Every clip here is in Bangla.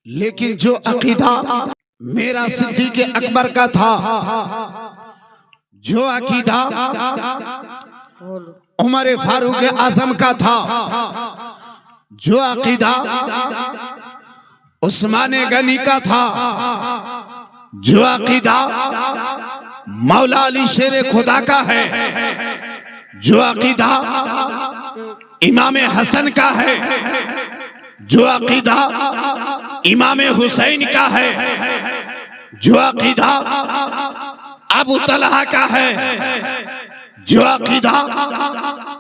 लेकिन जो अकीदा मेरा सिद्दीक़ अकबर का था, जो अकीदा उमर फारूक आजम का था, जो अकीदा उस्मान गनी का था, जो अकीदा मौला अली शेर खुदा का है, जो अकीदा इमाम हसन का है, जो अकीदा इमाम हुसैन का है, जो अकीदा अबू तलहा का है, जो अकीदा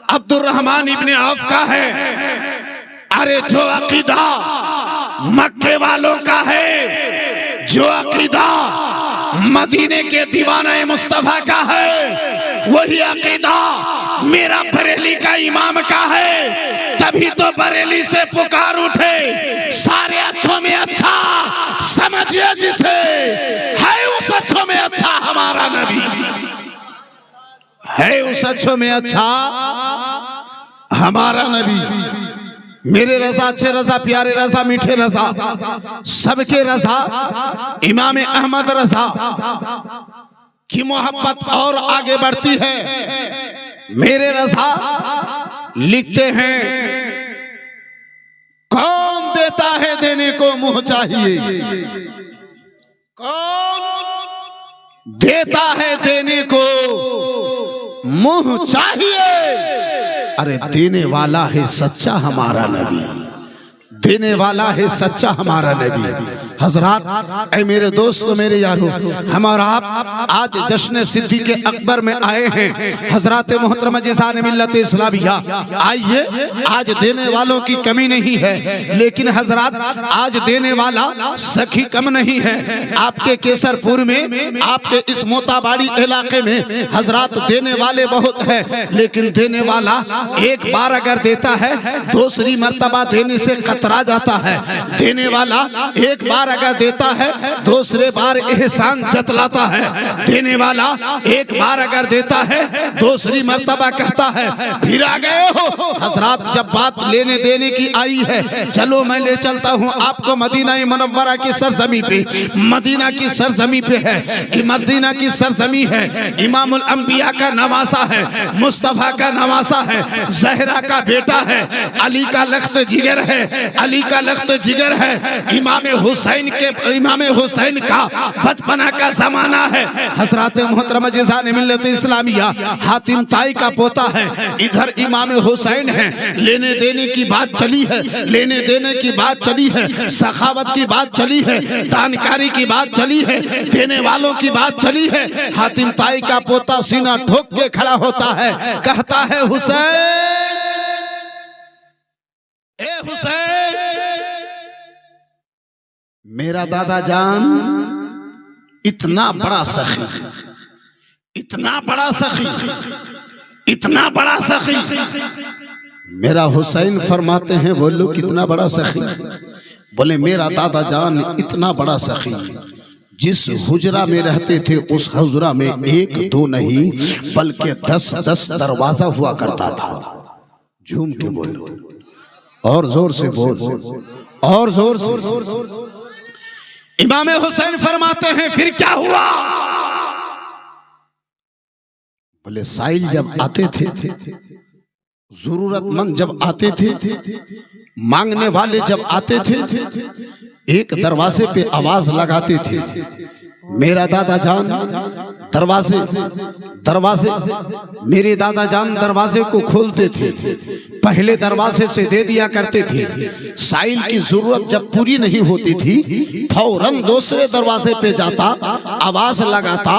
अब्दुर्रहमान इब्ने औफ का है, अरे जो अकीदा मक्के वालों का है, जो अकीदा मदीने के दीवाना मुस्तफा का है, वही अकीदा मेरा बरेली का इमाम का है। तभी तो बरेली से पुकार उठे, सारे अच्छों में अच्छा समझिए जिसे, है उस अच्छों में अच्छा हमारा नबी, है उस अच्छों में अच्छा हमारा नबी। मेरे रजा, अच्छे रजा, प्यारे रजा, मीठे रजा, सबके रजा, इमाम अहमद रजा की मोहब्बत और आगे बढ़ती है। मेरे रजा लिखते हैं, कौन देता है देने को मुंह चाहिए, कौन देता है देने को मुंह चाहिए। अरे देने वाला है सच्चा हमारा नबी, देने वाला है सच्चा हमारा नबी। हजरात, ऐ मेरे दोस्तों, मेरे यारों, हम और आप आज जश्न सिद्दीक़ अकबर में आए हैं। हजरात मोहतरमा जिसान मिल्लत इस्लामिया, आइए, आज देने वालों की कमी नहीं है, लेकिन हजरात आज देने वाला सखी कम नहीं है। आपके केसरपुर में, आपके इस मोताबाड़ी इलाके में हजरात देने वाले बहुत है, लेकिन देने वाला एक बार अगर देता है दूसरी मर्तबा देने से कतरा जाता है। देने वाला एक बार अगर देता है दूसरे बार एहसान जतलाता है। देने वाला एक बार अगर देता है दूसरी मर्तबा कहता है फिर आ गए हो। हजरात, जब बात लेने देने की आई है, चलो मैं ले चलता हूँ आपको मदीना मुनव्वरा की सरजमी पे। मदीना की सरजमी पे है, मदीना की सरजमी है, इमामुल अंबिया का नवासा है, मुस्तफा का नवासा है, जहरा का बेटा है, अली का लख्त जिगर है, अली का लख्त जिगर है, इमाम हुसैन का बचपना का जमाना है। हजरत मोहतरमा जिसान मिल्लत इस्लामिया हातिम ताई का पोता है, इधर इमाम हुसैन है। लेने देने की बात चली है, लेने देने की बात चली है, सखावत की बात चली है, दानकारी की बात चली है, देने वालों की बात चली है। हातिम ताई का पोता सीना ठोक के खड़ा होता है, कहता है हुसैन, ए हुसैन, मेरा दादा जान इतना बड़ा सखी, इतना बड़ा सखी, इतना बड़ा सखी। मेरा हुसैन फरमाते हैं, बोलो कितना बड़ा सखी? बोले मेरा दादा जान इतना बड़ा सखी, जिस हुजरा में रहते थे उस हुजरा में एक दो नहीं बल्कि 10-10 दरवाजा हुआ करता था। झूम के बोलो, और जोर से बोल, और जोर से। इमाम हुसैन फरमाते हैं फिर क्या हुआ? बोले साइल जब आते थे, जरूरतमंद जब आते थे, मांगने वाले जब आते थे, एक दरवाजे पे आवाज लगाते थे। मेरा दादा जान दरवाजे दरवाजे मेरे दादा जान दरवाजे को खोलते थे, पहले दरवाजे से दे दिया करते थे। साइल की जरूरत जब पूरी नहीं होती थी फौरन दूसरे दरवाजे पे जाता, आवाज लगाता,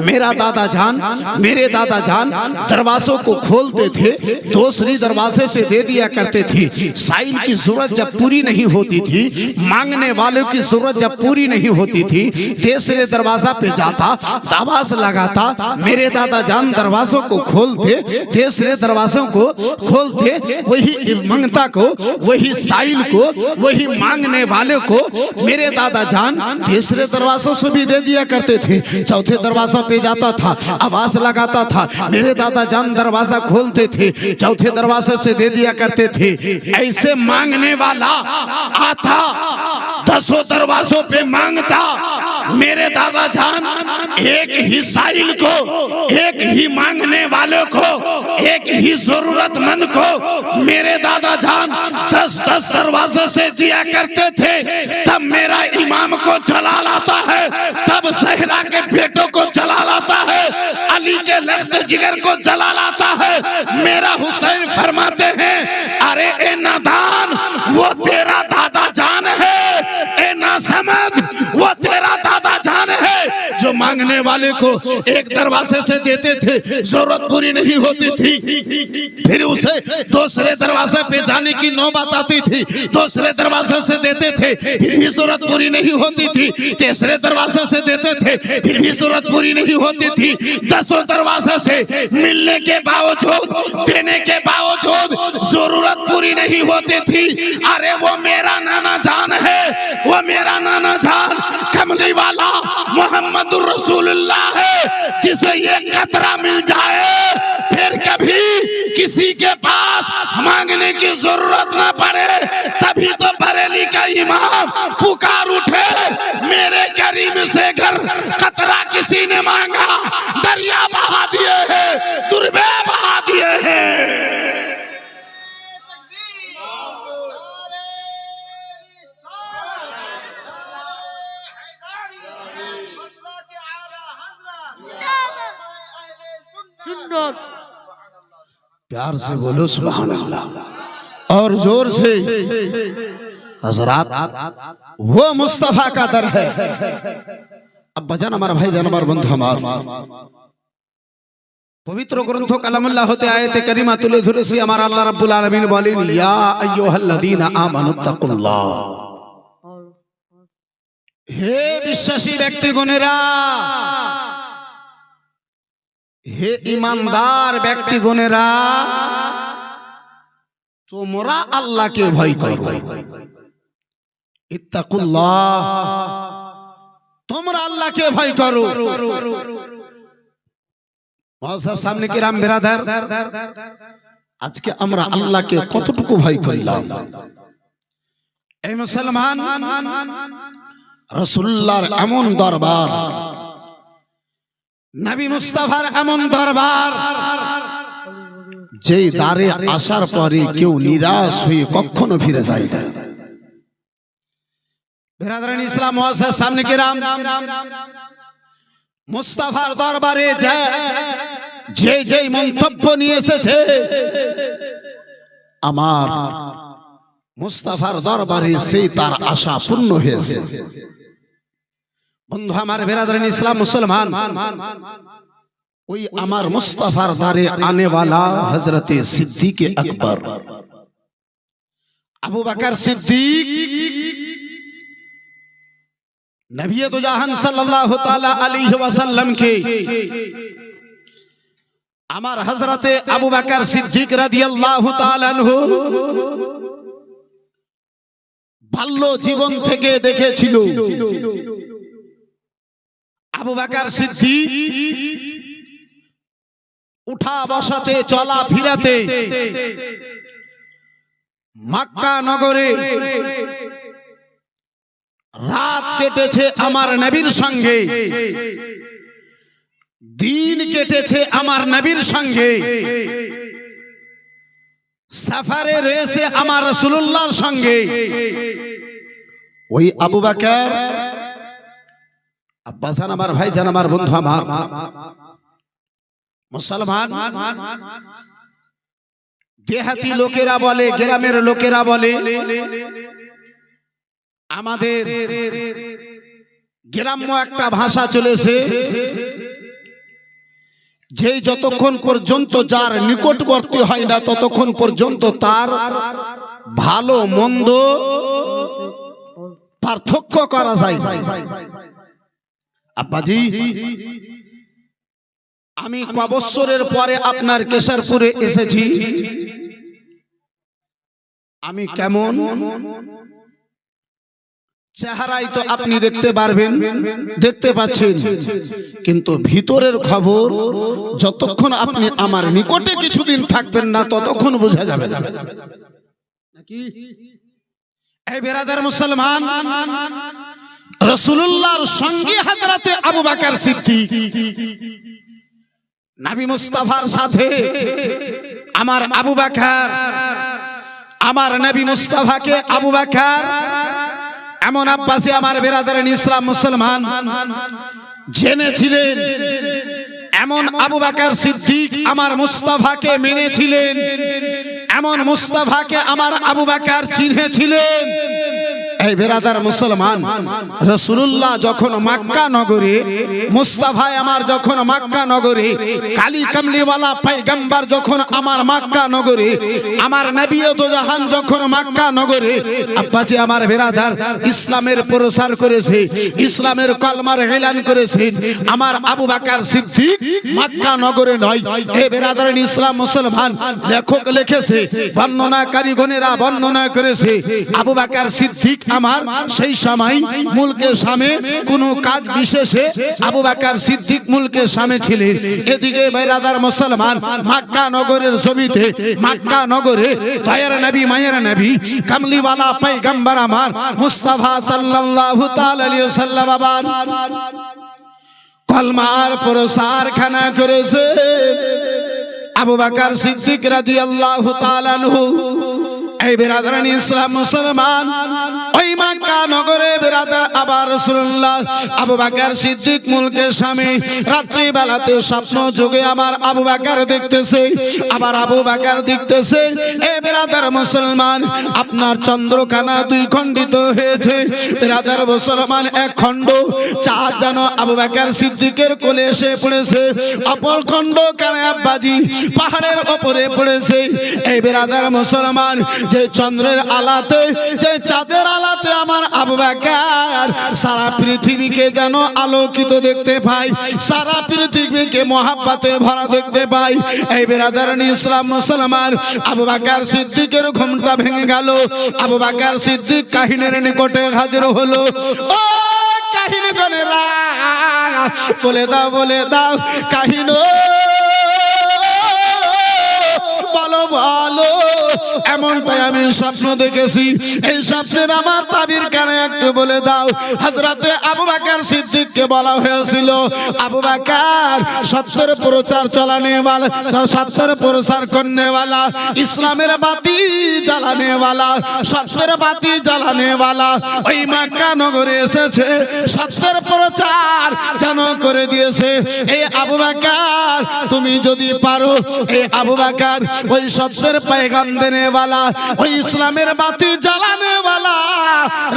मेरा दादा जान, मेरे दादा जान दरवाजों को खोलते थे, दूसरी दरवाजे से दे दिया करते थे। साइल की जरूरत जब पूरी नहीं होती थी, मांगने वालों की जरूरत जब पूरी नहीं होती थी, तीसरे दरवाजा पे जाता, आवाज लगाता, मेरे दादा जान दरवाजों को खोलते, तीसरे दरवाजों को खोलते, वही मंगता को, वही साइल को, वही मांगने वाले को मेरे दादा जान तीसरे दरवाजों से भी दे दिया करते थे। चौथे दरवाजा पे जाता था, आवाज लगाता था, मेरे दादा जान दरवाजा खोलते थे, चौथे दरवाजे से दे दिया करते थे। ऐसे मांगने वाला आता, 10 दरवाजों पे मांगता, मेरे दादा जान एक ही साइल को, एक ही मांगने वाले को, एक ही जरूरतमंद को मेरे दादा जान 10-10 दरवाजे से दिया करते थे। तब मेरा इमाम को जला लाता है, तब सहरा के बेटों को जला लाता है, अली के लख्त जिगर को जला लाता है। मेरा हुसैन फरमाते हैं, अरे ए नादान वो तेरा दादा जान है, ए ना समझ वो तेरा दादा जान है। जो मांगने वाले को एक दरवाजे से देते थे, जरूरत पूरी नहीं होती थी, फिर उसे दूसरे दरवाजे पे जाने की नौबत आती थी, दूसरे दरवाजे से देते थे, फिर भी जरूरत पूरी नहीं होती थी, तीसरे दरवाजे से देते थे, फिर भी जरूरत पूरी नहीं होती थी, 10 दरवाजे से मिलने के बावजूद, देने के बावजूद जरूरत पूरी नहीं होती थी। अरे वो मेरा नाना जान है, वो मेरा नाना जान कमली वाला मोहम्मदुर रसूलुल्लाह है, जिसे ये कतरा मिल जाए फिर कभी किसी के पास मांगने की जरूरत ना पड़े। तभी तो बरेली का इमाम पुकार उठे, मेरे करीम से घर कतरा किसी ने मांगा, दरिया बहा दिए हैं, दुर्बे बहा दिए हैं। प्यार से बोलो सुभान अल्लाह, और जोर से। हजरात वो मुस्तफा का दर है। अब बजान हमारा भाई जान हमारा बंधु हमार पवित्र ग्रंथों कलमुल्लाह होते आयते करीमा तुले धुरे से हमारा अल्लाह रब्बुल आलमीन बोलेन, या अय्युहल्लज़ीना आमनुत्तकुल्लाह, हे विश्वासी व्यक्ति गुनेरा, हे ईमानदार व्यक्ति गुनेरा, তোমরা আল্লাহকে ভয় করো। ইত্তাকুল্লাহ, তোমরা আল্লাহকে ভয় করো। মুআজ্জাজ সামনে কিরাম বিরাদার, আজকে আমরা আল্লাহকে কতটুকু ভয় করলাম? এই মুসলমান, রাসূলুল্লাহর এমন দরবার, নবী মুস্তাফার এমন দরবার, যে দারে আসার পরে কেউ নিরাশ হয়ে কখনো ফিরে যায় না। বিরাদরান ইসলাম মুআজ্জাজ সামনে কিরাম, মুস্তাফার দরবারে যে যে মন্তব্য নিয়ে এসেছে, আমার মুস্তাফার দরবারে সেই তার আশা পূর্ণ হয়েছে। বন্ধু আমার, বিরাদরান ইসলাম মুসলমান, ওই আমার মুস্তাফার দারে আনে वाला হযরত সিদ্দিক আকবর আবু বকর সিদ্দিক নবী তো জাহান সাল্লাল্লাহু তাআলা আলাইহি ওয়াসাল্লাম কে আমার হযরত আবু বকর সিদ্দিক রাদিয়াল্লাহু তাআলা আনহু বাল্য জীবন থেকে দেখেছিল। আবু বকর সিদ্দিক উঠা বসাতে, চলা ফিরাতে, মক্কা নগরে রাত কেটেছে আমার নবীর সঙ্গে, দিন কেটেছে আমার নবীর সঙ্গে, সফরে রয়েছে আমার রাসূলুল্লাহর সঙ্গে। ওই আবু বকর, আব্বাসান আমার ভাই জান আমার বন্ধু আমার মুসলমান, দেহাতি লোকেরা বলে, গ্রামের লোকেরা বলে, আমাদের গ্রাম্য একটা ভাষা চলেছে, যে যতক্ষণ পর্যন্ত যার নিকটবর্তী হয় না ততক্ষণ পর্যন্ত তার ভালো মন্দ পার্থক্য করা যায়। আব্বাজি, আমি কবছরের পরে আপনার কেশরপুরে এসেছি। আমি কেমন চেহারাই তো আপনি দেখতে পারবেন, দেখতে পাচ্ছেন, কিন্তু ভিতরের খবর যতক্ষণ আপনি আমার নিকটে কিছুদিন থাকবেন না ততক্ষণ বোঝা যাবে নাকি? এই বেরাদার মুসলমান, রাসূলুল্লাহর সঙ্গী হযরতে আবু বকর সিদ্দিক, নবী মুস্তাফার সাথে আমার আবু বকর, আমার নবী মুস্তাফাকে আবু বকর এমন আব্বাসী আমার বেরাদারান ইসলাম মুসলমান জেনেছিলেন, এমন আবু বকর সিদ্দিক আমার মুস্তাফাকে মেনেছিলেন, এমন মুস্তাফাকে আমার আবু বকর চিনেছিলেন। এই বেরাদার মুসলমান, রাসূলুল্লাহ যখন মক্কা নগরে, মুস্তাফা আমার যখন মক্কা নগরে, কালী কামলিওয়ালা পয়গম্বর যখন আমার মক্কা নগরে, আমার নবী তো জাহান যখন মক্কা নগরে আব্বাজি আমার বেরাদার ইসলামের প্রচার করেছে, ইসলামের কলমার এলান করেছেন, আমার আবু বকর সিদ্দিক মক্কা নগরে নয়। এই বেরাদারান ইসলাম মুসলমান, লেখক লিখেছে, বর্ণনাকারীগণেরা বর্ণনা করেছে, আবু বকর সিদ্দিক আমার সেই সময় মুলকে শামে কোনো কাজ বিশেষে আবু বকর সিদ্দিক মুলকে শামে ছিলেন। এদিকে বেরাদার মুসলমান, মক্কা নগরের জমিতে, মক্কা নগরে দয়ার নবী মায়ের নবী কামলিওয়ালা পয়গম্বর আমার মুস্তাফা সাল্লাল্লাহু তাআলা আলাইহি ওয়াসাল্লাম আবার কলমার প্রসার খানা করেছে। আবু বকর সিদ্দিক রাদিয়াল্লাহু তাআলা আনহু, এই বেরাদারান ইসলাম মুসলমান, ওই মক্কা নগরে বেরাদার আবার রাসূলুল্লাহ আবু বকর সিদ্দিক মুলকে শামে রাত্রি বেলাতে স্বপ্ন যোগে আমার আবু বকর দেখতেছে, আবার আবু বকর দেখতেছে। এই বেরাদার মুসলমান, আপনার চন্দ্রখানা দুই খণ্ডিত হয়েছে, বেরাদার মুসলমান এক খণ্ড চাঁদ যেন আবু বকর সিদ্দিকের কোলে এসে পড়েছে, অপর খণ্ড কানে আব্বাজি পাহাড়ের উপরে পড়েছে। এই বেরাদার মুসলমান, যে চন্দ্রের আলাতে, যে চাঁদের আলাতে আমার আবু বকর সারা পৃথিবীকে যেন আলোকিত দেখতে পাই, সারা পৃথিবীকে মহাব্বতে ভরা দেখতে পাই। এই বেরাদারান ইসলাম মুসলমান, আবু বকর সিদ্দিকের ঘুমটা ভেঙে গেল। আবু বকর সিদ্দিক কাহিনীর নিকটে হাজির হলো। ও কাহিনী গনেরা, বলে দাও, বলে দাও কাহিনী, বলো বলো। এমনটাই আমি স্বপ্ন দেখেছি, এই স্বপ্নের আমার তাবির কানে একটু বলে দাও। হযরতে আবু বকর সিদ্দিককে বলা হয়েছিল, আবু বকর সত্যের প্রচার চালানে वाला, সত্যের প্রচার করনে वाला, ইসলামের বাতি জ্বালানে वाला, সত্যের বাতি জ্বালানে वाला ওই মক্কা নগরে এসেছে, সত্যের প্রচার যেন করে দিয়েছে। এই আবু বকর তুমি যদি পারো, এই আবু বকর ওই সত্যের पैगाम देने वाला, ওই ইসলামের বাতি জ্বালানে वाला,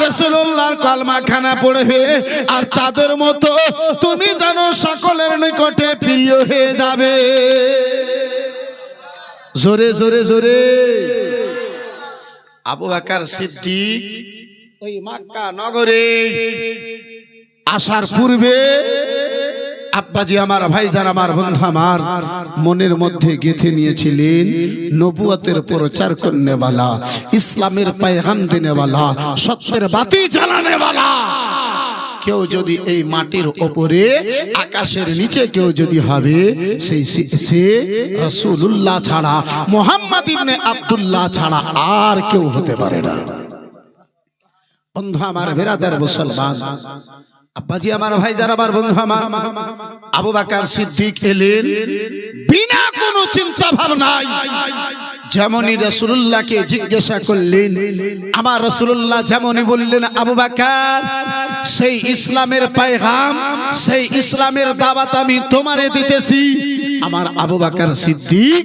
রাসূলুল্লাহর কলমা খানা পড়বে আর চাঁদের মতো তুমি জানো সকলের নিকটে প্রিয় হয়ে যাবে। জোরে জোরে জোরে। আবু বকর সিদ্দিক ওই মক্কা নগরে আসার পূর্বে আব্বাজি আমার ভাইজান আমার বন্ধু আমার মনের মধ্যে গেঁথে নিয়েছিলেন, নবুয়তের প্রচার করনে वाला, ইসলামের पैगाम देने वाला, সত্যের বাতি জ্বালানে वाला কেউ যদি এই মাটির উপরে আকাশের নিচে কেউ যদি হবে, সে রাসূলুল্লাহ ছাড়া, মুহাম্মদ ইবনে আব্দুল্লাহ ছাড়া আর কেউ হতে পারে না। বন্ধু আমার বেরাদার মুসলমান, আব্বাজি আমার ভাই যারা আমার বন্ধু আমার, আবু বকর সিদ্দিক এলেন বিনা কোনো চিন্তা ভাবনায়। যেমনই রাসূলুল্লাহকে জিজ্ঞাসা করলেন, আমার রাসূলুল্লাহ যেমনই বললেন, আবু বকর সেই ইসলামের पैगाम, সেই ইসলামের দাওয়াত আমি তোমারে দিতেছি। আমার আবু বকর সিদ্দিক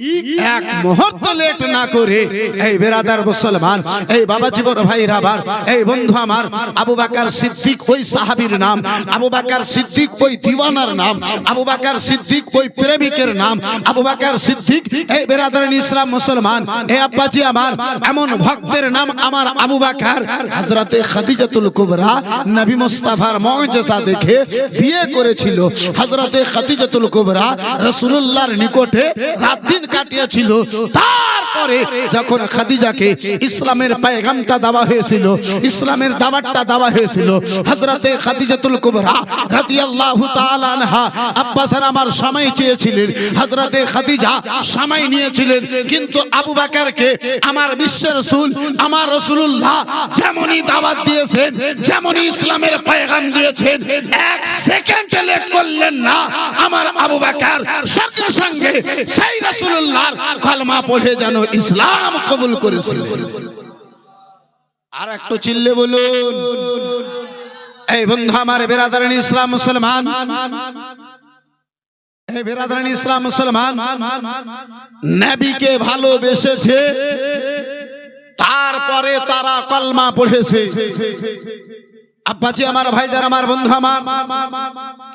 এক মুহূর্ত লেট না করে, এই বেরাদার মুসলমান, এই বাবা জীবন ভাইরা আমার, এই বন্ধু আমার, আবু বকর সিদ্দিক ওই সাহাবীর নাম, আবু বকর সিদ্দিক ওই দিওয়ানার নাম, আবু বকর সিদ্দিক ওই প্রেমিকের নাম, আবু বকর সিদ্দিক এই বেরাদারান ইসলাম মুসলমান, এই আব্বাজি আমার এমন ভক্তের নাম আমার আবু বকর। হযরতে খাদিজাতুল কুবরা নবী মুস্তাফার মুজিজা দেখে বিয়ে করেছিল। হযরতে খাদিজাতুল কুবরা রাসূলুল্লাহ রাসূলুল্লাহর নিকটে রাত দিন কাটিয়েছিল। তারপরে যখন খাদিজাকে ইসলামের পয়গামটা দেওয়া হয়েছিল, ইসলামের দাওয়াতটা দেওয়া হয়েছিল, হযরতে খাদিজাতুল কুবরা রাদিয়াল্লাহু তাআলা আনহা আব্বাসান আমার সময় চেয়েছিলেন, হযরতে খাদিজা সময় নিয়েছিলেন, কিন্তু আবু বকরকে আমার বিশ্ব রাসূল আমার রাসূলুল্লাহ যেমনই দাওয়াত দিয়েছেন, যেমনই ইসলামের পয়গাম দিয়েছেন, এক সেকেন্ড লেট করলেন না। আমার আবু বকর সঙ্গে সঙ্গে সেই রাসূলুল্লাহর কলমা পড়ে যেন ইসলাম কবুল করেছিলেন। আর একটু চিল্লে বলুন। এই বন্ধু আমার বেরাদারান ইসলাম মুসলমান, এই বেরাদারান ইসলাম মুসলমান, নবীকে ভালোবেসেছে, তারপরে তারা কলমা পড়েছে। আব্বাজি আমার, ভাইজান আমার, বন্ধু আমার,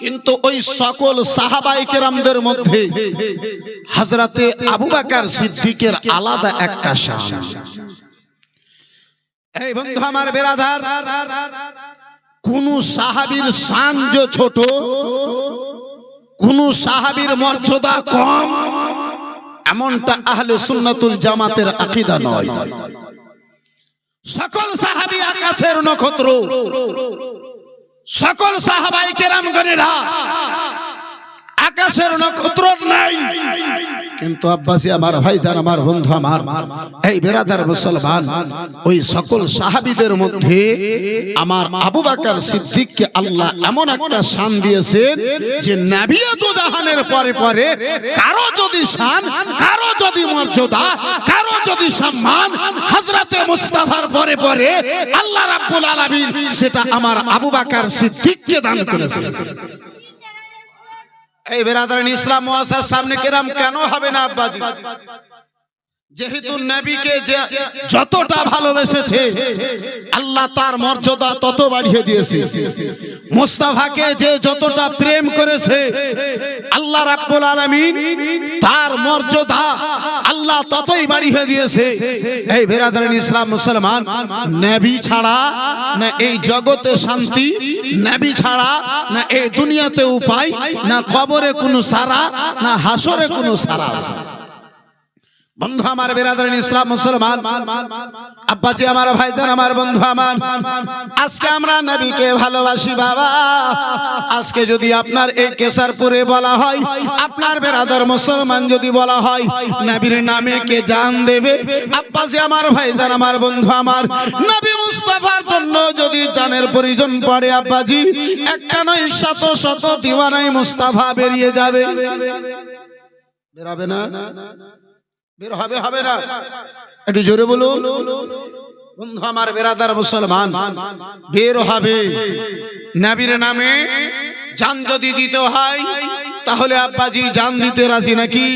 কিন্তু ওই সকল সাহাবায়ে কেরামদের মধ্যে হযরতে আবু বকর সিদ্দিকের আলাদা একটা শান। এই বন্ধু আমার বেরাদার, কোন সাহাবীর শান যে ছোট, কোন সাহাবীর মর্যাদা কম, এমনটা আহলে সুন্নাতুল জামাতের আকীদা নয়। সকল সাহাবী আকাশের নক্ষত্র, সকল সাহাবায়ে কেরামগণেরা আকাশের নক্ষত্র নাই। কিন্তু আব্বাসী আমার, ভাইজান আমার, বন্ধু আমার, এই বেরাদার মুসলমান, ওই সকল সাহাবীদের মধ্যে আমার আবু বকর সিদ্দিককে আল্লাহ এমন একটা শান দিয়েছেন যে নবী দু জাহানের পরে পরে কারো যদি শান, কারো যদি মর্যাদা, কারো যদি সম্মান হযরতে মুস্তাফার পরে পরে আল্লাহ রাব্বুল আলামিন সেটা আমার আবু বকর সিদ্দিককে দান করেছেন। এই বেরাদারান ইসলাম মুআসসাস সামনে কেরাম কেন হবে না আব্বাজি? যেহেতু নবীকে যতটা ভালোবেসেছে আল্লাহ তার মর্যাদা তত বাড়িয়ে দিয়েছে। মুস্তাফাকে যে যতটা প্রেম করেছে আল্লাহ রাব্বুল আলামিন তার মর্যাদা আল্লাহ ততই বাড়িয়ে দিয়েছে। এই বেরাদারান ইসলাম মুসলমান, নবী ছাড়া না এই জগতে শান্তি, নবী ছাড়া না এই দুনিয়াতে উপায়, না কবরে কোনো সারা, না হাসরে কোনো সারা আছে। বন্ধু আমার বেরাদারান ইসলাম মুসলমান, আব্বাজি আমার, ভাইজান আমার, বন্ধু আমার, আজকে আমরা নবীকে ভালোবাসি বাবা। আজকে যদি আপনার এই কেশরপুরে বলা হয়, আপনার বেরাদার মুসলমান যদি বলা হয় নবীর নামে কে জান দেবে, আব্বাজি আমার, ভাইজান আমার, বন্ধু আমার, নবী মুস্তাফার জন্য যদি জানের প্রয়োজন পড়ে আব্বাজি, একটা নয় শত শত দিওয়ানাই মুস্তাফা বেরিয়ে যাবে। বেরাবে না? বের হবে, হবে না? একটু জোরে বলুন। বন্ধু আমার বেরাদার মুসলমান, বের হবে। নবীর নামে জান যদি দিতে হয় তাহলে আব্বাজি জান দিতে রাজি নাকি?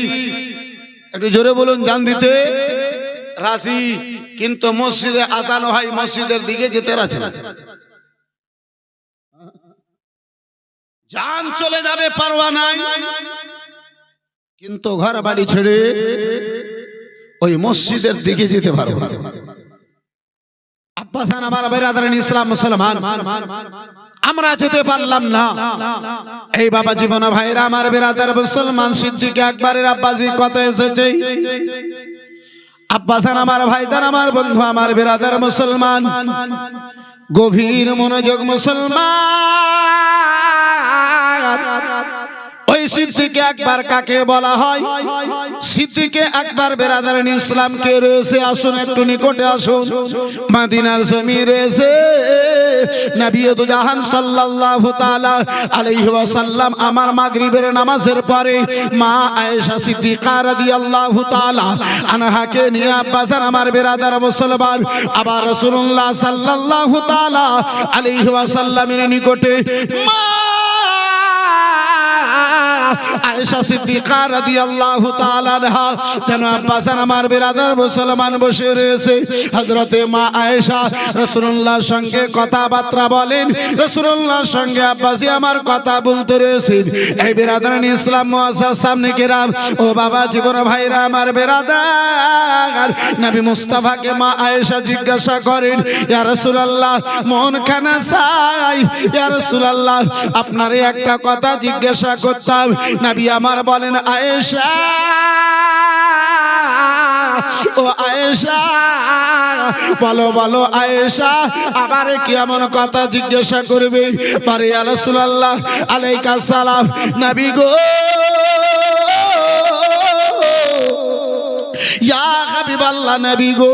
একটু জোরে বলুন। জান দিতে রাজি, কিন্তু মসজিদে আজান হয়, মসজিদের দিকে যেতে রাজি না। জান চলে যাবে পারওয়া নাই, কিন্তু ঘর বাড়ি ছেড়ে ওই মসজিদের দিকে যেতে পারবো না। আব্বাসান আমার বেরাদারান ইসলাম মুসলমান, আমরা যেতে পারলাম না। এই বাবা জীবন ভাইরা আমার বেরাদার মুসলমান, সিদ্দিক আকবরের আব্বাজি কত এসেছে। আব্বাসান আমার, ভাইজান আমার, বন্ধু আমার, বেরাদার মুসলমান, গভীর মনোযোগ মুসলমান। ওই সিদ্দিক আকবর কাকে বলা হয়? সিদ্দিক আকবর বেরাদারান ইসলাম কে রয়েছে? আসুন একটু নিকটে আসুন। মদিনার জমি রয়েছে। নবী দু জাহান সাল্লাল্লাহু তাআলা আলাইহি ওয়াসাল্লাম আমার মাগরিবের নামাজের পরে মা আয়েশা সিদ্দিকা রাদিয়াল্লাহু তাআলা আনহাকে নিয়ে আব্বাসান আমার বেরাদার মুসলমান আবার রাসূলুল্লাহ সাল্লাল্লাহু তাআলা আলাইহি ওয়াসাল্লামের নিকটে মা আয়েশা সিদ্দিকা রাদিয়াল্লাহু তাআলা আনহা যেন আব্বাসান আমার বেরাদার মুসলমান বসে রয়েছে। হযরতে মা আয়েশা রাসূলুল্লাহর সঙ্গে কথাবার্তা বলেন, রাসূলুল্লাহর সঙ্গে আব্বাসি আমার কথা বলতে রয়েছেন। এই বেরাদারান ইসলাম মুআসসাস সামনে কেরাম, ও বাবা জীবন ভাইরা আমার বেরাদার, নবী মুস্তাফাকে মা আয়েশা জিজ্ঞাসা করেন, ইয়া রাসূলুল্লাহ মন খানা চাই নাই ইয়া রাসূলুল্লাহ আপনারে একটা কথা জিজ্ঞাসা করতাম নবী আমার বলেন আয়েশা ও আয়েশা বলো বলো আয়েশা আমারে কি এমন কথা জিজ্ঞাসা করবে পারে ইয়া রাসূলুল্লাহ আলাইকা সালাম নবী গো ইয়া হাবিবাল্লাহ নবী গো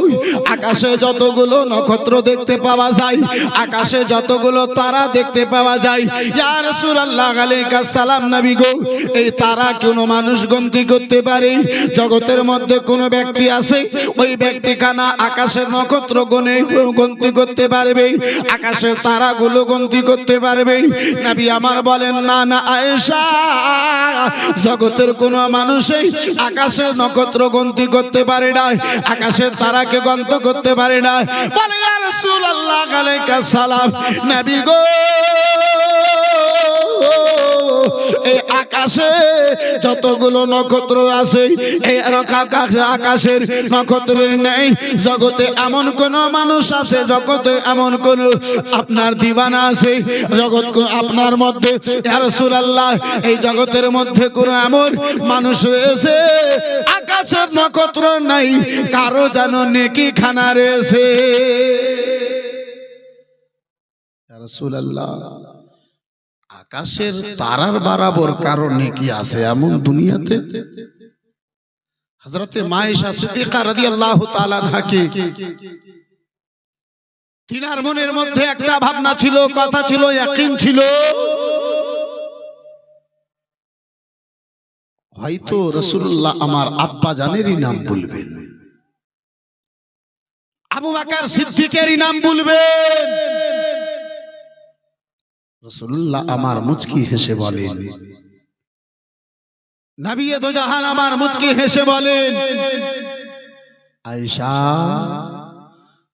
আকাশে যতগুলো নক্ষত্র দেখতে পাওয়া যায় আকাশে যতগুলো তারা দেখতে পাওয়া যায় ইয়া রাসূলুল্লাহ আলাইকা সালাম নবী গো এই তারা কোনো মানুষ গণতি করতে পারে জগতের মধ্যে কোনো ব্যক্তি আছে ওই ব্যক্তি কানা আকাশের নক্ষত্র গণতি করতে পারবে আকাশের তারাগুলো গণতি করতে পারবে নবী আমার বলেন না না আয়েশা জগতের কোনো মানুষই আকাশের নক্ষত্র গণতি করতে পারে না আকাশের তারাকে গণত করতে পারে না বলে ইয়া রাসূলুল্লাহ আলাইকা সালাম নবী গো এই আকাশে যতগুলো নক্ষত্র আছে এই আকাশের নক্ষত্রের নেই জগতে এমন কোন মানুষ আছে জগতে এমন কোন আপনার দিওয়ানা আছে জগৎ আপনার মধ্যে ইয়া রাসূলুল্লাহ এই জগতের মধ্যে কোন এমন মানুষ রয়েছে আকাশের নক্ষত্র নাই কারো যেন নেকি খানা রয়েছে ইয়া রাসূলুল্লাহ আকাশের তারার বরাবর কারণে কি আছে এমন দুনিয়াতে হযরতে মায়েশা সিদ্দিকা রাদিয়াল্লাহু তাআলা আনহাকে তিনার মনের মধ্যে একটা ভাবনা ছিল কথা ছিল ইয়াকিন ছিল হয়তো রাসূলুল্লাহ আমার আব্বা জানেরই নাম বলবেন আবু বকর সিদ্দিকেরই নাম বলবেন রাসূলুল্লাহ আমার মুচকি হেসে বলেন নবী দো জাহান আমার মুচকি হেসে বলেন আয়েশা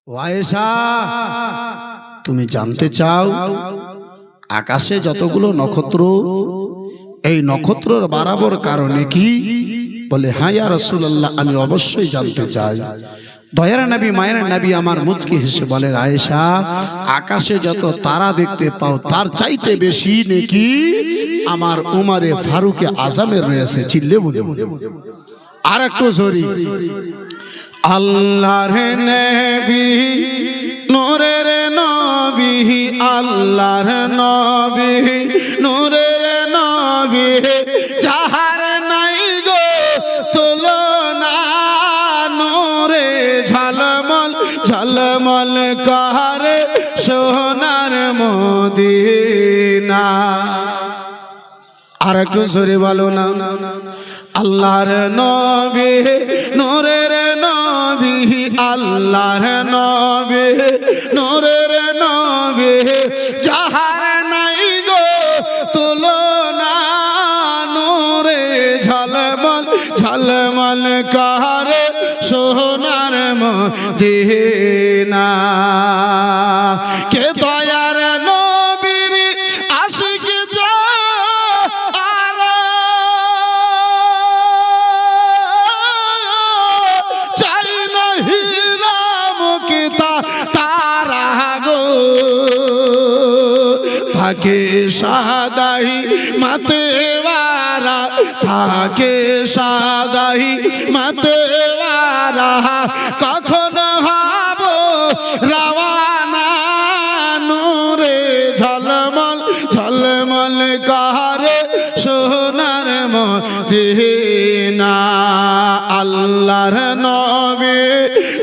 ও আয়েশা তুমি জানতে চাও আকাশে যতগুলো নক্ষত্র এই নক্ষত্রের বরাবর কারণে কি বলে হ্যাঁ ইয়া রাসূলুল্লাহ আমি অবশ্যই জানতে চাই দয়ার নবী মায়ের নবী আমার মুচকি হেসে বলেন আয়েশা আকাশে যত তারা দেখতে পাও তার চাইতে বেশি নেকি আমার উমারে ফারুকে আজমের রয়েছে চিল্লে বলে আর একটু জোরে আল্লাহর নবী নূরের নবী আল্লাহর নবী নূরের নবী যাহার নাই গো তুলনা নূরে ঝলমল ঝলমল করে সোনার মদিনা আর একটু জোরে বলো না আল্লাহর নবী নূরের নবী আল্লাহর নবী নূরের নবী যাহার নাই গো তুলনা নূরে ঝলমল ঝলমল করে সোনার মদিনা কে দয়ার নবীর আশিক থাকে সাদাই মাতেওয়ারা থাকে সাদাই মাতেওয়ারা কখন হব রওয়ানা নূরে ঝলমল ঝলমল করে সোনার মদিনা আল্লাহর নবী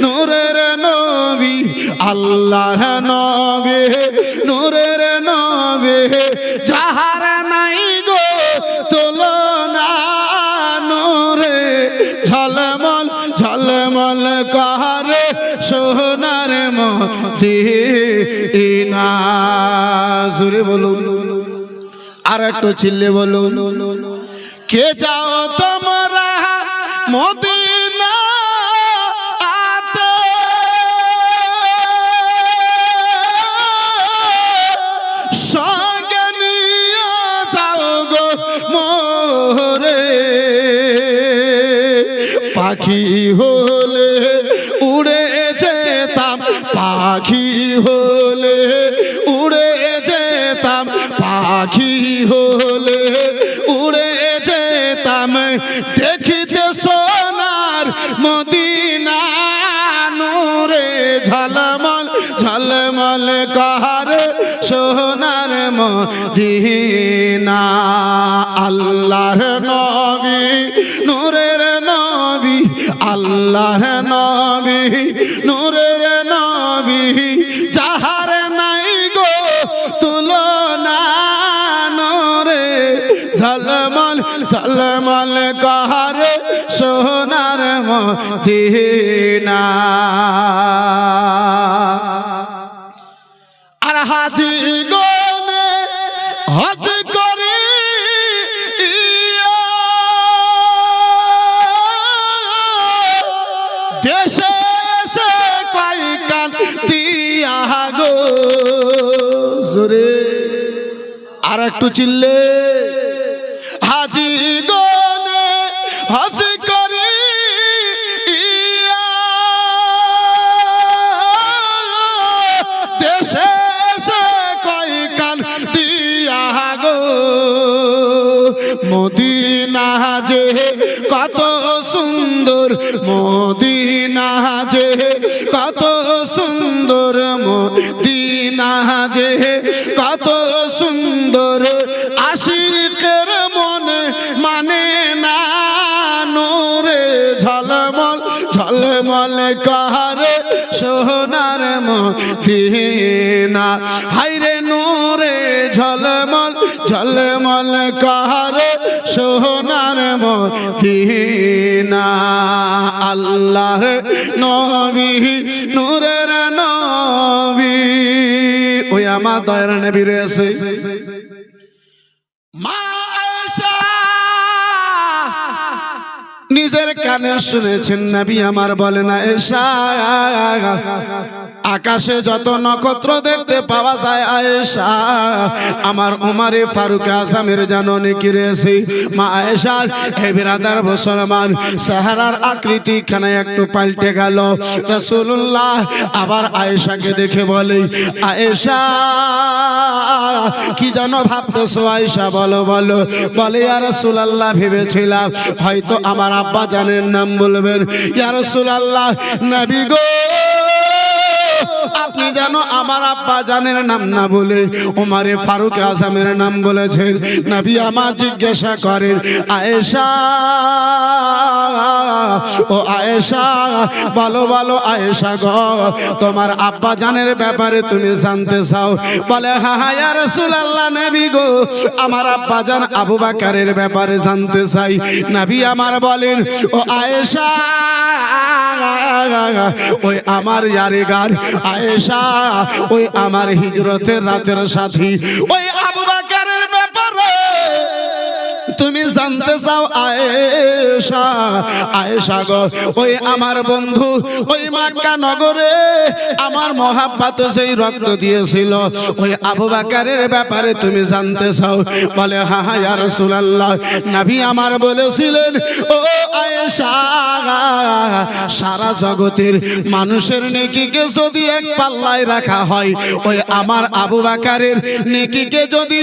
নূরের নবী আল্লাহর নবী নূরের নবী যাহার নাই গো তুলনা নূরে ঝলমল ঝলমল করে সোনার মদিনা জোরে বলুন আর একটু চিল্লে বলুন কে যাও তোমরা মদিনা সঙ্গে নিয়ে যাও গো মোরে পাখি হলে উড়ে যেতাম পাখি হলে উড়ে যেতাম পাখি হলে উড়ে যেতাম দেখিতে সোনার মদিনা নূরে ঝলমল ঝলমল কাহার সোনার মদিনা আল্লাহর নবী নূরের নবী আল্লাহর নবী নূরের নবী যাহার নাই গো তুলনা নূরে ঝলমল ঝলমল কাহার সোনার মদিনা আর হাজি গনে হজ করে দেশে সে কয়কান দিয়া গো জোরে আর একটু চিল্লে হাজি গনে হজ করে দেশে সে কয়কান দিয়া গো মদিনা যে কত সুন্দর মদিনা যে কত সুন্দর মদিনা যে কত সুন্দর আশিকের মনে মানে না নূরে ঝলমল ঝলমল কাহারে সোনার মদিনা হায়রে নূরে ঝলমল ঝলমল কাহারে সোনার মদিনা আল্লাহর নবী নূরের নবী ওই আমার দয়ার নবী রয়েছে মা আয়েশা নিজের কানে শুনেছেন নবী আমার বলেন আয়েশা আকাশে যত নক্ষত্র দেখতে পাওয়া যায় আয়েশা আমার উমারে ফারুক আজমের জানো নেকি রয়েছে মা আয়েশা হে বিরাদার মুসলমান সাহারার আকৃতি খানে একটু পাল্টে গেল রাসূলুল্লাহ আবার আয়েশাকে দেখে বলে আয়েশা কি জানো ভাবতেছো আয়েশা বলো বলো বলে ইয়া রাসূলুল্লাহ ভেবেছিলাম হয়তো আমার আব্বা জানের নাম বলবেন ইয়া রাসূলুল্লাহ নবী গো আপনি জানো আমার আব্বা জানের নাম না বলে উমারে ফারুক আজমের নাম বলেছেন নবী আমার জিজ্ঞাসা করেন আয়েশা ও আয়েশা বলো বলো আয়েশা গো তোমার আব্বা জানের ব্যাপারে তুমি জানতে চাও বলে হ্যাঁ হ্যাঁ ইয়া রাসূলুল্লাহ নবী গো আমার আব্বা জান আবু বকরের ব্যাপারে জানতে চাই নবী আমার বলেন ও আয়েশা ওই আমার ইয়ারিগার আয়েশা ওই আমার হিজরতের রাতের সাথী ওই আবু বকরের ব্যাপারে তুমি জানতে চাও আয়েশা আয়েশা গো ওই আমার বন্ধু ওই মক্কা নগরে আমার মহাব্বত যেই রক্ত দিয়েছিল ওই আবু বকরের ব্যাপারে তুমি জানতে চাও বলে হ্যাঁ হ্যাঁ ইয়া রাসূলুল্লাহ নবী আমার বলেছিলেন ও আয়েশা সারা জগতের মানুষের নেকিকে যদি এক পাল্লায় রাখা হয় ওই আমার আবু বকরের নেকিকে যদি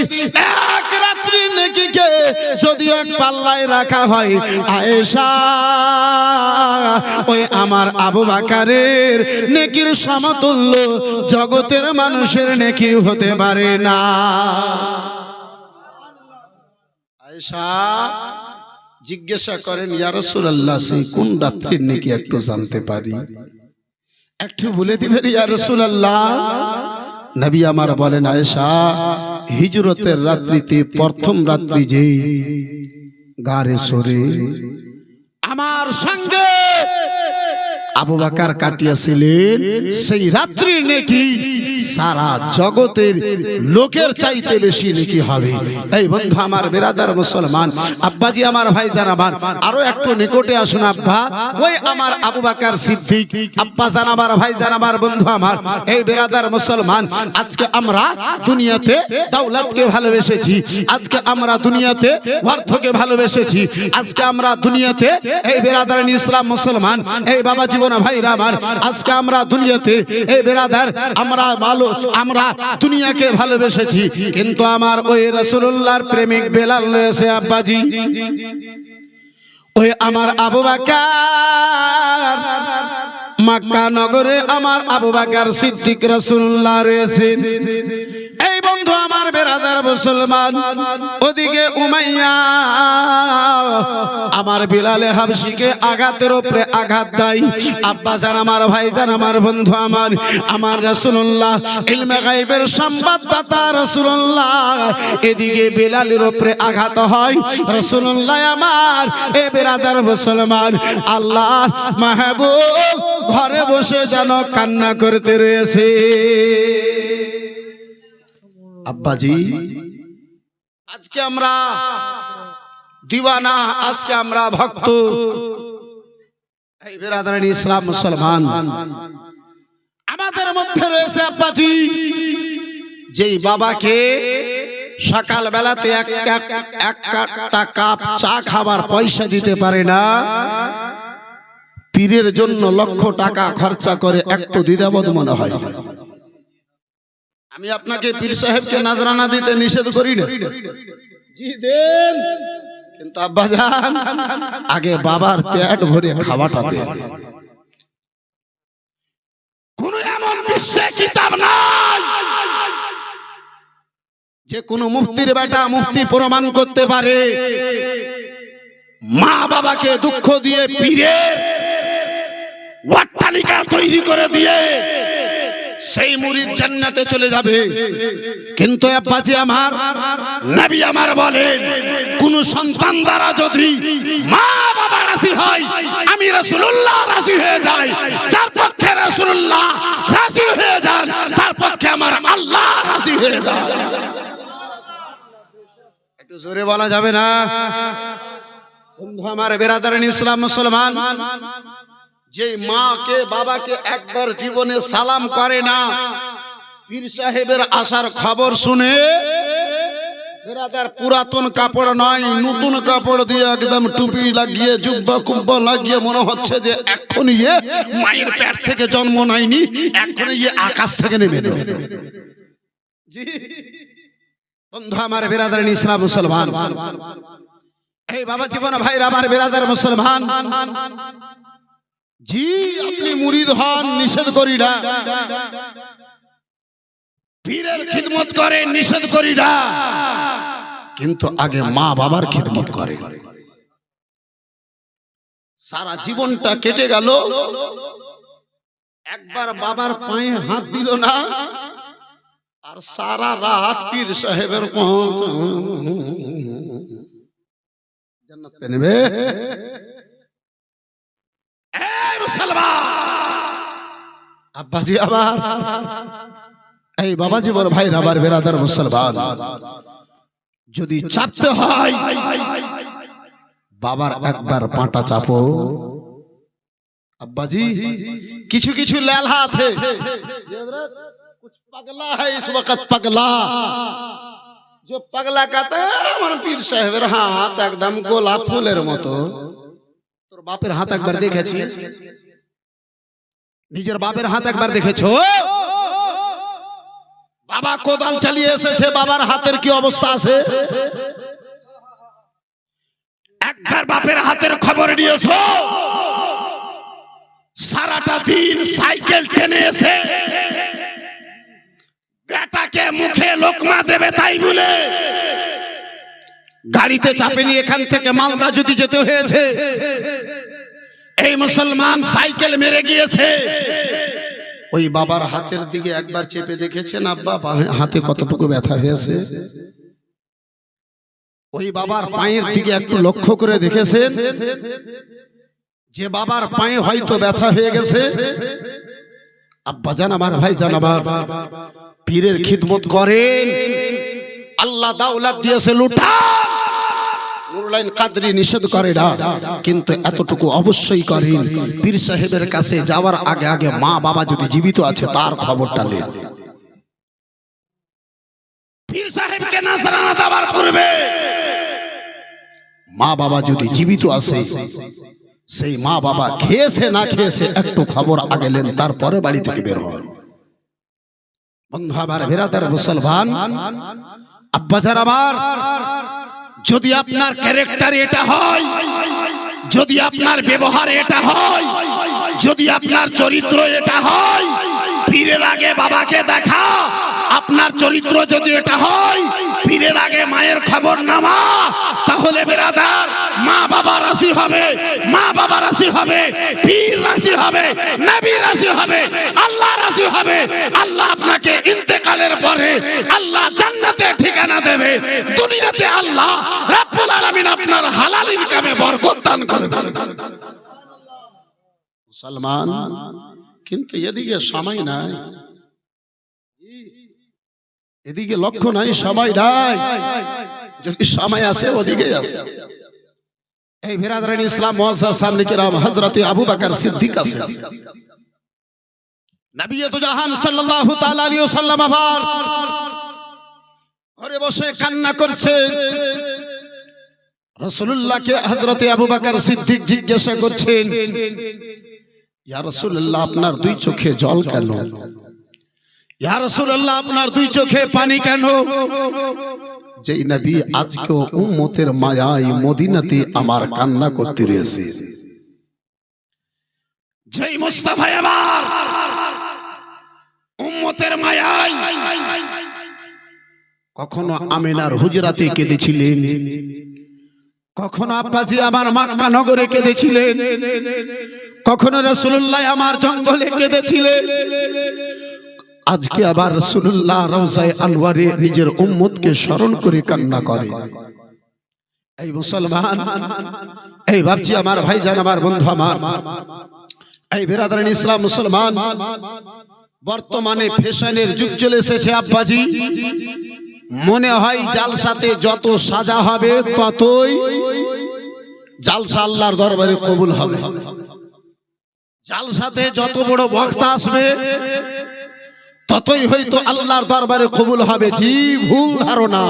এক রাত্রি নেকিকে যদি এক পাল্লায় রাখা হয় আয়েশা ওই আমার আবু বকরের নেকির সমতুল্য জগতের মানুষের নেকি হতে পারে না আয়েশা জিজ্ঞাসা করেন ইয়া রাসূলুল্লাহ সেই কোন রাত্রির নেকি একটু জানতে পারি একটু বলে দিবেন ইয়া রাসূলুল্লাহ নবী আমার বলেন আয়েশা হিজরতের রাত্রিতে প্রথম রাত্রি যে গারে সরে আমার সঙ্গে আবু বকর কাটিয়েছিলেন সেই রাত্রির নেকি সারা জগতের লোকের চাইতে বেশি নেকি হবে এই বন্ধু আমার বিরাদার মুসলমান আব্বাজি আমার ভাইজান আমার আরো একটু নিকটে আসুন আব্বা ওই আমার আবু বকর সিদ্দিক আব্বা জান আমার ভাইজান আমার বন্ধু আমার এই বিরাদার মুসলমান আজকে আমরা দুনিয়াতে দৌলতকে ভালোবেসেছি আজকে আমরা দুনিয়াতে অর্থকে ভালোবেসেছি আজকে আমরা দুনিয়াতে এই বিরাদার ইসলাম মুসলমান এই বাবাজি জীবন ভাইরা আমার, আজকে আমরা দুনিয়াতে এই বেরাদার আমরা দুনিয়াকে ভালোবেসেছি, কিন্তু আমার ওই রাসূলুল্লাহর প্রেমিক বেলাল রয়েছে আব্বাজি, ওই আমার আবু বকর, মক্কা নগরে আমার আবু বকর সিদ্দিক রাসূলুল্লাহ রয়েছে। এই বন্ধু আমার বেরাদার মুসলমান, ওদিকে উমাইয়া আমার বিলালে হাবশিকে আঘাতের উপরে আঘাত দেয়। আব্বা জান আমার, ভাই জান আমার, বন্ধু আমার রাসূলুল্লাহ ইলমে গায়বের সংবাদদাতা রাসূলুল্লাহ, এদিকে বিলালের উপরে আঘাত হয়। রাসূলুল্লাহ আমার এ বেরাদার মুসলমান, আল্লাহ মাহবুব ঘরে বসে যেন কান্না করতে রয়েছে। আব্বাজি আজকে আমরা দিওয়ানা, আজকে আমরা ভক্ত। এই বেরাদারান ইসলাম মুসলমান, আমাদের মধ্যে রয়েছে আব্বাজি যেই বাবাকে সকাল বেলাতে একটা কাপ চা খাবার পয়সা দিতে পারে না, পীরের জন্য লক্ষ টাকা খরচা করে, একটু দ্বিধাবোধ মনে হয়। আমি আপনাকে পীর সাহেবকে নজরানা দিতে নিষেধ করি না, জি দেন, কিন্তু আব্বাজান আগে বাবার পেট ভরে খাওয়াটা দেন। কোন এমন বিশ্বে কিতাব নাই যে কোন মুফতির বেটা মুফতি প্রমাণ করতে পারে মা বাবাকে দুঃখ দিয়ে পীরের অট্টালিকা তৈরি করে দিয়ে সেই মুরিদ জান্নাতে চলে যাবে। কিন্তু আব্বাজি আমার, নবী আমার বলেন, কোন সন্তান দ্বারা যদি মা বাবা রাজি হয়, আমি রাসূলুল্লাহ রাজি হয়ে যাই। যার পক্ষে রাসূলুল্লাহ রাজি হয়ে যান, তার পক্ষে আমার আল্লাহ রাজি হয়ে যান। একটু জোরে বলা যাবে না? বন্ধু আমার বেরাদারান ইসলাম মুসলমান, যে মাকে বাবাকে একবার জীবনে সালাম করে না, পীর সাহেবের আসার খবর শুনে বেরাদার পুরাতন কাপড় নয়, নতুন কাপড় দিয়ে একদম টুপি লাগিয়ে জুব্বা কুব্বা লাগিয়ে মনে হচ্ছে যে এখনই মায়ের পেট থেকে জন্ম নেয়নি, এখনই আকাশ থেকে নেমে এলো। জি বন্ধু আমার বেরাদারান ইসলাম মুসলমান, এই বাবা জীবন ভাইরা আমার বেরাদার মুসলমান, জি আপনি মুরিদ হন, নিষেধ করি না, পীরের খিদমত করে, নিষেধ করি না, কিন্তু আগে মা বাবার খিদমত করে। সারা জীবনটা কেটে গেল, একবার বাবার পায়ে হাত দিল না, আর সারা রাত পীর সাহেবের জান্নাত পেয়ে নেবে। আব্বাজি আবার, এই বাবাজি বড় ভাই রাবার বেরাদার মুসলমান, যদি চাপতে হয় বাবার একবার পাটা চাপো। আব্বাজি কিছু কিছু লেলা আছে, कुछ पगला है इस वक्त, पगला जो पगला कहता है আমার পীর সাহেবের হাত একদম গোলাপ ফুলের মতো। তোর বাপের হাত একবার দেখেছিস? নিজের বাপের হাত একবার দেখেছো? বাবা কোদাল চালিয়ে এসেছে, বাবার হাতের কি অবস্থা আছে? একবার বাপের হাতের খবর নিয়েছো? সারাটা দিন সাইকেল টেনে এসে বেটাকে মুখে লোকমা দেবে তাই বলে গাড়িতে চাপে নিয়ে এখান থেকে মালদা যদি যেতে হয়েছে, এই মুসলমান সাইকেল মেরে গিয়েছে। ওই বাবার হাতের দিকে একবার চেপে দেখেছেন আব্বা হাতে কতটুকু ব্যথা হয়েছে? ওই বাবার পায়ের দিকে একটু লক্ষ্য করে দেখেছেন যে বাবার পায়ে হয়তো ব্যথা হয়ে গেছে? আব্বা জান আমার, ভাই জান আমার, পীরের খিদমত করেন, আল্লাহ দাওলাত দিয়েছে লুটা, নুরুল্লাহ কাদরি নিষেধ করে না, কিন্তু এতটুকু অবশ্যই করেন, পীর সাহেবের কাছে যাওয়ার আগে আগে মা বাবা যদি জীবিত আছে তার খবরটা নেন। পীর সাহেবকে নজরানা দেওয়ার পূর্বে মা বাবা যদি জীবিত আছে সেই মা বাবা খেয়েছে না খেয়েছে একটু খবর আগে নেন, তারপরে বাড়ি থেকে বের হন। বন্ধু আমার, বিরাদার মুসলমান, আব্বাজান আমার, যদি আপনার ক্যারেক্টার এটা হয়, যদি আপনার ব্যবহার এটা হয়, যদি আপনার চরিত্র এটা হয়, পীরের আগে বাবাকে দেখা, আপনার চরিত্র যদি এটা হয়, পীরের আগে মায়ের খবর নামা, তাহলে বিরাদার মা বাবা রাজি হবে, মা বাবা রাজি হবে, পীর রাজি হবে, নবী রাজি হবে, আল্লাহ রাজি হবে। আল্লাহ আপনাকে ইন্তেকালের পরে আল্লাহ জান্নাতে ঠিকানা দেবে, দুনিয়াতে আল্লাহ রাব্বুল আলামিন আপনার হালাল ইনকামে বরকত দান করবেন। মুসলমান, কিন্তু এদিকে সময় নাই, এদিকে লক্ষ্য নাই, সময় নাই। যদি সময় আছে ওদিকে আছে। এই বিরাদরান ইসলাম মুআজ্জাজ সামনে কিরাম হযরত আবু বকর সিদ্দিক আছে, নবী তো জাহান সাল্লাল্লাহু তাআলা আলাইহি ওয়াসাল্লাম আবার ঘরে বসে কান্না করছেন। রাসূলুল্লাহকে হযরত আবু বকর সিদ্দিক জিজ্ঞাসা করছেন, ইয়া রাসূলুল্লাহ, আপনার দুই চোখে জল কেন? ইয়া রাসূলুল্লাহ, আপনার দুই চোখে পানি কেন? যেই নবী আজকে উম্মতের মায়ায় মদিনাতে আমার কান্না করতে রয়েছে, যেই মুস্তাফা আবার উম্মতের মায়ায় কখনো আমিনার হুজরাতে কেঁদেছিলেন, কখনো আব্বাজি আমার মক্কা নগরে কেঁদেছিলেন, কখনো রাসূলুল্লাহ আমার জঙ্গলে কেঁদেছিলেন, আজকে আবার রাসূলুল্লাহ রওজায়ে আনওয়ারে নিজের উম্মতকে স্মরণ করে কান্না করে। এই মুসলমান, এই বাপজি আমার, ভাইজান আমার, বন্ধু আমার, এই বিরাদরান ইসলাম মুসলমান, বর্তমানে ফ্যাশনের যুগ চলে এসেছে আব্বাজি। মনে হয় জালসাতে যত সাজা হবে ততই জালসা আল্লাহর দরবারে কবুল হবে। জালসাতে যত বড় বক্তা আসবে ততই হয়তো আল্লাহর দরবারে কবুল হবে। জি, ভুল ধারণা।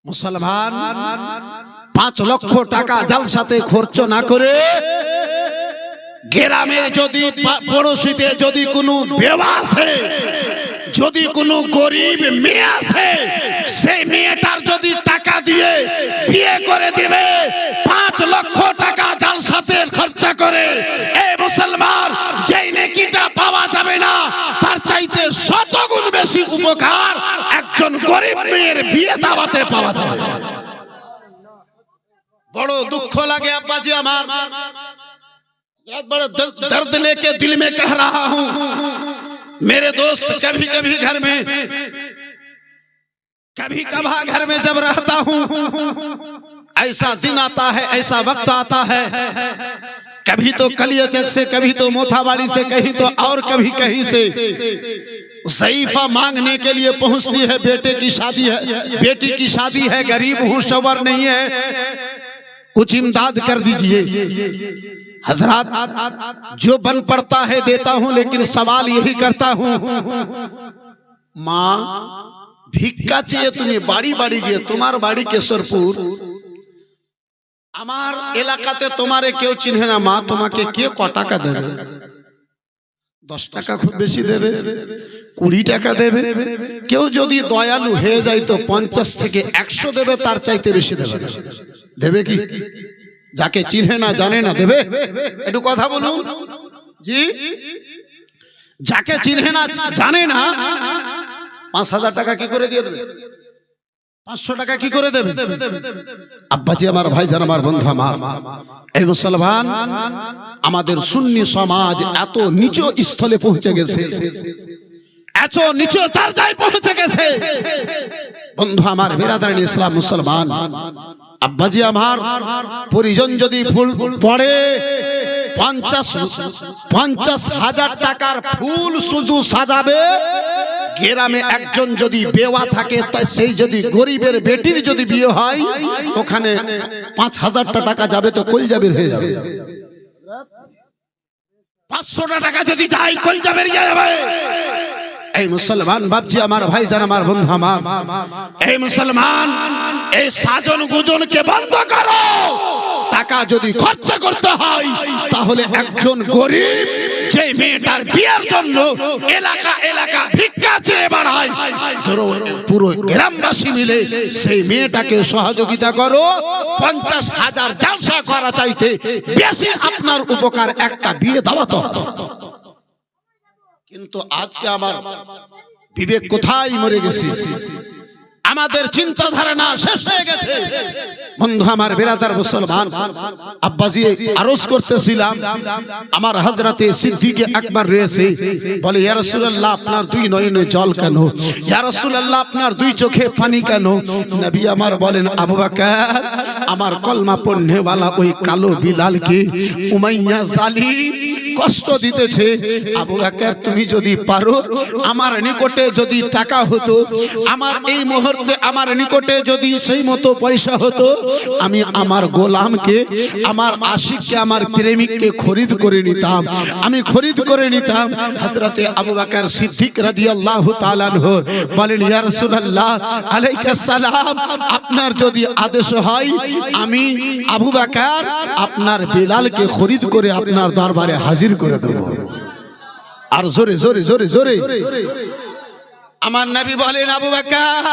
মুসলমান, 5 লক্ষ টাকা জালসাতে খরচ না করে গ্রামের যদি পড়োশিতে যদি কোনো বেওয়া আছে, যদি কোনো গরিব মেয়ে আছে, সেই মেয়েটার যদি টাকা দিয়ে বিয়ে করে দিবে, 5 লক্ষ টাকা জালসাতে খরচা করে, এই মুসলমান, যেই নেকিটা পাওয়া যাবে না তার চাইতে 100 গুণ বেশি উপকার একজন গরিব মেয়ের বিয়ে দাওয়াতে পাওয়া যাবে। বড় দুঃখ লাগে আব্বাজি আমার, बड़ा दर्द लेके दिल में कह रहा हूँ, मेरे दोस्त, कभी कभी घर में, कभी कभार घर में जब रहता हूँ, ऐसा दिन आता है, ऐसा वक्त आता है, कभी तो कलियाचक से, कभी तो मोथाबाड़ी से, कहीं तो और कभी कहीं से ज़ईफ़ा मांगने के लिए पहुंचती है। बेटे की शादी है, बेटी की शादी है, गरीब हूँ, शौहर नहीं है, कुछ इमदाद कर दीजिए। हजरत, जो बन पड़ता है देता हूं, लेकिन सवाल यही करता हूं, माँ भिक्षा चाहिए तुम्हें, बाड़ी बाड़ी चाहिए, तुम्हार बाड़ी केशरपुर, আমার এলাকাতে তোমারে কেউ চিনে না, মা তোমাকে কে ক টাকা দেবে? 10 টাকা খুব বেশি দেবে, 20 টাকা দেবে, কেউ যদি দয়ালু হয়ে যায় তো 50 থেকে 100 দেবে, তার চাইতে বেশি দেবে না। দেবে কি? যাকে চিনে না জানে না দেবে? একটু কথা বলুন জি। যাকে চিনে না জানে না 5000 টাকা কি করে দিয়ে দেবে? 500 টাকা কি করে দেবে? আব্বাজি আমার, ভাইজান আমার, বন্ধু আমার, এই মুসলমান, আমাদের সুন্নি সমাজ এত নিচু স্থলে পৌঁছে গেছে, এত নিচু দরজায় পৌঁছে গেছে। বন্ধু আমার, বিরাদরান ইসলাম মুসলমান, আব্বাজি আমার, পরিজন যদি ফুল পড়ে 50,000 টাকার ফুল শুধু সাজাবে, গ্রামে একজন যদি বেওয়া থাকে, সেই যদি গরিবের বেটির যদি বিয়ে হয়, ওখানে 5,000 টাকা যাবে তো কলজাবের হয়ে যাবে। 500 টাকা যদি যায় কলজাবের যাবে। এই মুসলমান বাপজি আমার, ভাইজান আমার, বন্ধু আমার, এই মুসলমান, এই সাজন গুজনকে বন্ধ করো, টাকা যদি খরচা করতে হয় তাহলে একজন গরিব যে মেয়েটার বিয়ের জন্য এলাকা এলাকা ভিক্ষা চেয়ে বেড়ায়, পুরো গ্রামবাসী মিলে সেই মেয়েটাকে সহযোগিতা করো, 50,000 জালসা করা চাইতে বেশি আপনার উপকার একটা বিয়ে দেওয়া তো। কিন্তু আজকে আমার বিবেক কোথায় মরে গেছে, আমাদের চিন্তাধারা না শেষ হয়ে গেছে। বন্ধু আমার বিরাদার মুসলমান, আব্বাজি আরজ করতেছিলাম, আমার হযরতে সিদ্দিক আকবর রয়েছে, বলে ইয়া রাসূলুল্লাহ আপনার দুই নয়নে জল কেন, ইয়া রাসূলুল্লাহ আপনার দুই চোখে পানি কেন? নবী আমার বলেন, আবু বকর আমার কলমা পড়নেওয়ালা ওই কালো বিলালকে উমাইয়া জালিম কষ্ট দিতেছে। আবু বকর তুমি যদি পারো, আমার নিকটে যদি টাকা হতো, আমার এই মুহূর্তে আমার নিকটে যদি সেই মতো পয়সা হতো, আমি আমার গোলামকে, আমার আশিককে, আমার প্রেমিককে খরিদ করে নিতাম, আমি খরিদ করে নিতাম। হযরতে আবু বকর সিদ্দিক রাদিয়াল্লাহু তাআলা আনহু বলেন, ইয়া রাসূলুল্লাহ আলাইহিস সালাম আপনার যদি আদেশ হয়, আমি আবু বকর আপনার বিলালকে খরিদ করে আপনার দরবারে হাজির করে দেব। আর জোরে জোরে জোরে জোরে আমার নবী বলেন, আবু বকর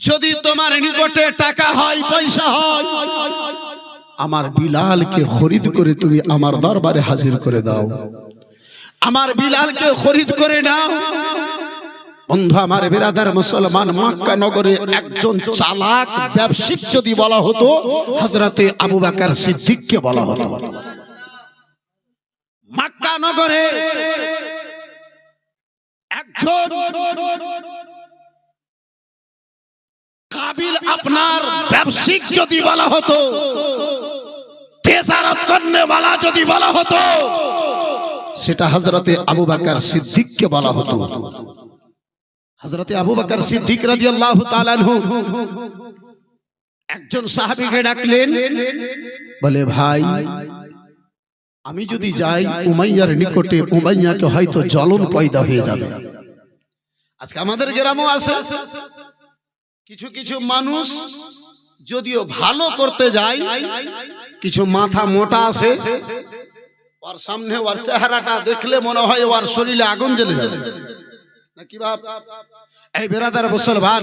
যদি তোমার নিকটে টাকা হয়, পয়সা হয়, আমার বিলালকে খরিদ করে তুমি আমার দরবারে হাজির করে দাও, আমার বিলালকে খরিদ করে নাও। বন্ধু আমার বিরাদার মুসলমান, মক্কা নগরে একজন চালাক ব্যবসায়িক যদি বলা হতো, হযরতে আবু বকর সিদ্দিককে বলা হতো। মক্কা নগরে একজন কাবিল আপনার ব্যবসায়িক যদি বলা হতো, তেজারত করনেওয়ালা যদি বলা হতো, সেটা হযরতে আবু বকর সিদ্দিককে বলা হতো। হযরতে আবু বকর সিদ্দিক রাদিয়াল্লাহু তাআলা আনহু একজন সাহাবীকে ডাকলেন, বলে ভাই আমি যদি যাই উমাইয়ার নিকটে, উমাইয়াকে হয়তো জ্বলন পয়দা হয়ে যাবে। আজকে আমাদের গ্রামও আছে কিছু কিছু মানুষ, যদিও ভালো করতে যায়, কিছু মাথা মোটা আছে, ওর সামনে ওর চেহারাটা দেখলে মনে হয় ওর শরীরে আগুন জ্বলে যাবে নাকি বাপ। এই বেরাদার মুসলমান,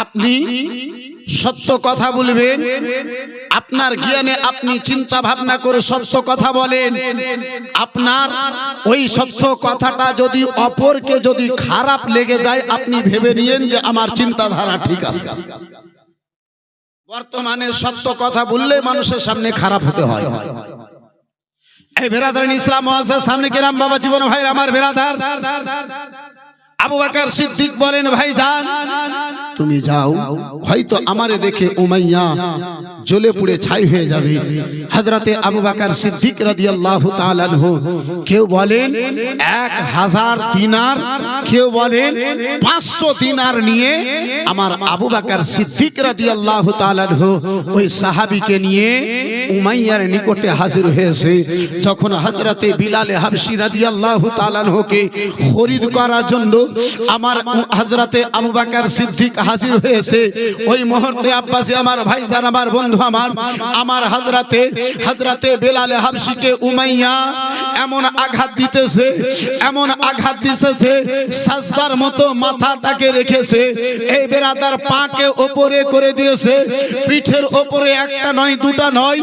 আপনি সত্য কথা বলবেন, আপনার জ্ঞানে আপনি চিন্তা ভাবনা করে সত্য কথা বলেন। আপনার ওই সত্য কথাটা যদি অপরকে যদি খারাপ লেগে যায়, আপনি ভেবে নিয়েন যে আমার চিন্তাধারা ঠিক আছে। বর্তমানে সত্য কথা বললে মানুষের সামনে খারাপ হতে হয়। এই বেরাদার ইসলাম আছে সামনে কিরাম বাবা জীবন ভাই আমার বেরাদার আবু বকর সিদ্দিক বলেন, ভাই যান তুমি যাও, হয়তো আমারে দেখে উমাইয়া জ্বলে পুড়ে ছাই হয়ে যাবে। হযরতে আবু বকর সিদ্দিক রাদিয়াল্লাহু তাআলা আনহু কেউ বলেন 1000 দিনার, কেউ বলেন 500 দিনার নিয়ে আমার আবু বকর সিদ্দিক রাদিয়াল্লাহু তাআলা আনহু ওই সাহাবীকে নিয়ে উমাইয়ার নিকটে হাজির হয়েছে। যখন হযরতে বিলাল হাবশী রাদিয়াল্লাহু তাআলা আনহুকে খরিদ করার জন্য আমার হযরতে আবু বকর সিদ্দিক হাজির হয়েছে, ওই মুহূর্তে আব্বাসী আমার ভাইজান আমার বন্ধু আমার হযরতে বিলাল হাবশীকে উমাইয়া এমন আঘাত দিতেছে, এমন আঘাত দিতেছে, সাজদার মতো মাথাটাকে রেখেছে, এই বেরাদার পাকে উপরে করে দিয়েছে, পিঠের উপরে একটা নয় দুটা নয়,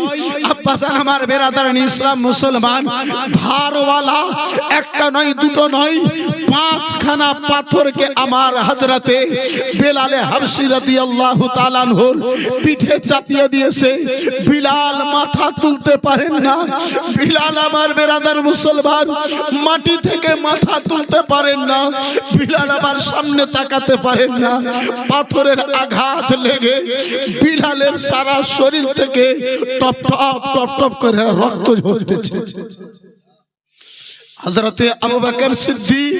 আব্বাসান আমার বেরাদার ইসলাম মুসলমান, ধারওয়ালা একটা নয় দুটো নয়, 5খানা পাথরকে আমার হযরতে বিলাল হাবশী রাদিয়াল্লাহু তাআলা আনহুর পিঠে চাপিয়ে দিয়েছে। বিলাল মাথা তুলতে পারেন না, বিলাল আমার বেরাদার মুসলমান মাটি থেকে মাথা তুলতে পারেন না, বিলাল আমার সামনে তাকাতে পারেন না। পাথরের আঘাত লেগে বিলালের সারা শরীর থেকে টপ টপ টপ টপ করে রক্ত ঝরতেছে। হযরতে আবু বকর সিদ্দিক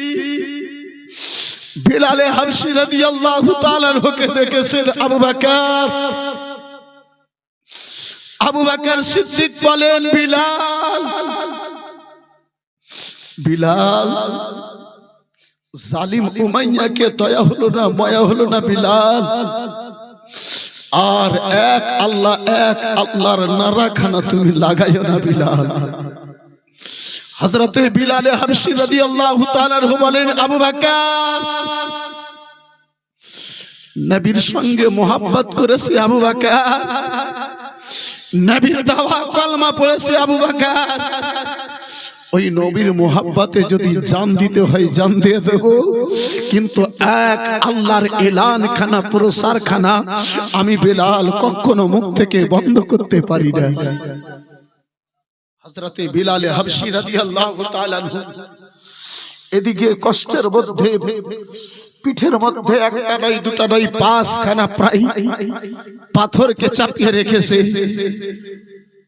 বিলাল হাবশী রাদিয়াল্লাহু তাআলা আনহুকে দেখেছেন। আবু বকর সিদ্দিক বলেন, বিলাল জালিম উমাইয়াকে দয়া হলো না, মায়া হলো না বিলাল? আর এক আল্লাহর নারাখানা তুমি লাগাইও না বিলাল। হযরতে বিলাল হাবশী রাদিয়াল্লাহু তাআলা আনহু বলেন, আবু বকর নবীর সঙ্গে মোহাব্বত করেছে, আবু বকর নবীর দাওয়া কলমা পড়েছে, আবু বকর ওই নবীর মোহাব্বতে যদি জান দিতে হয় জান দিয়ে দেব, কিন্তু এক আল্লাহর এলান খানা প্রসার খানা আমি বিলাল কখনো মুখ থেকে বন্ধ করতে পারি না। হযরতে বিলাল হাবশী রাদিয়াল্লাহু তাআলা আনহু এদিকে কষ্টের মধ্যে পিঠের মধ্যে একটা নয় দুটা নয় পাঁচখানা প্রায় পাথরকে চাপিয়ে রেখেছে।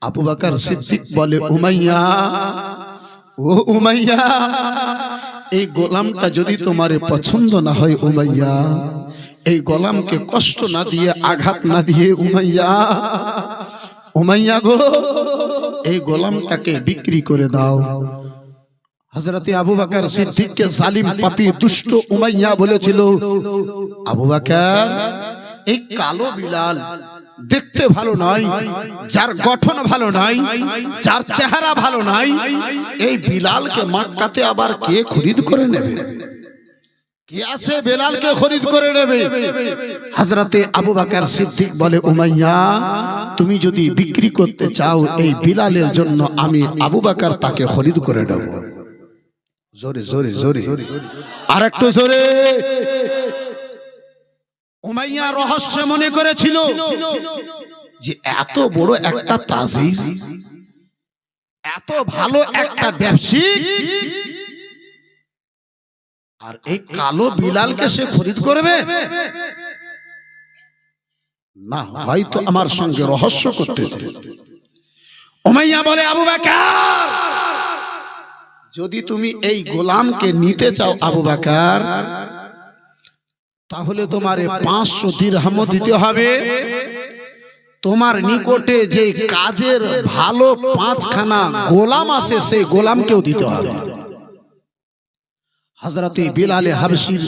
আবু বকর সিদ্দিক বলে, উমাইয়া ও উমাইয়া, এই গোলামটা যদি তোমার পছন্দ না হয় উমাইয়া, এই গোলামকে কষ্ট না দিয়ে আঘাত না দিয়ে উমাইয়া, উমাইয়া গো এই গোলামটাকে বিক্রি করে দাও। হযরতে আবু বকর সিদ্দিককে জালিম পাপী দুষ্ট উমাইয়া বলেছিল, আবু বকর এই কালো বিলাল দেখতে ভালো নয়, যার গঠন ভালো নয়, যার চেহারা ভালো নয়, এই বিলালকে মক্কাতে আবার কে খরিদ করে নেবে? কে আছে বিলালকে খরিদ করে নেবে? হযরতে আবু বকর সিদ্দিক বলে, উমাইয়া তুমি যদি বিক্রি করতে চাও এই বিলালের জন্য আমি আবু বকর তাকে খরিদ করে নেব। জোরে জোরে জোরে আর একটু জোরে। উমাইয়া রহস্য মনে করেছিল যে এত বড় একটা তাজির, এত ভালো একটা ব্যবসায়ী, আর এই কালো বিলালকে সে খরিদ করবে না, হয়তো আমার সঙ্গে রহস্য করতেছে। উমাইয়া বলে, আবু বকর যদি তুমি এই গোলামকে নিতে চাও আবু বকর, তাহলে তোমার 500 দিরহাম দিতে হবে, তোমার নিকটে যে কাজের ভালো 5খানা গোলাম আছে সেই গোলামকেও দিতে হবে। হযরতে বিলাল হাবশীর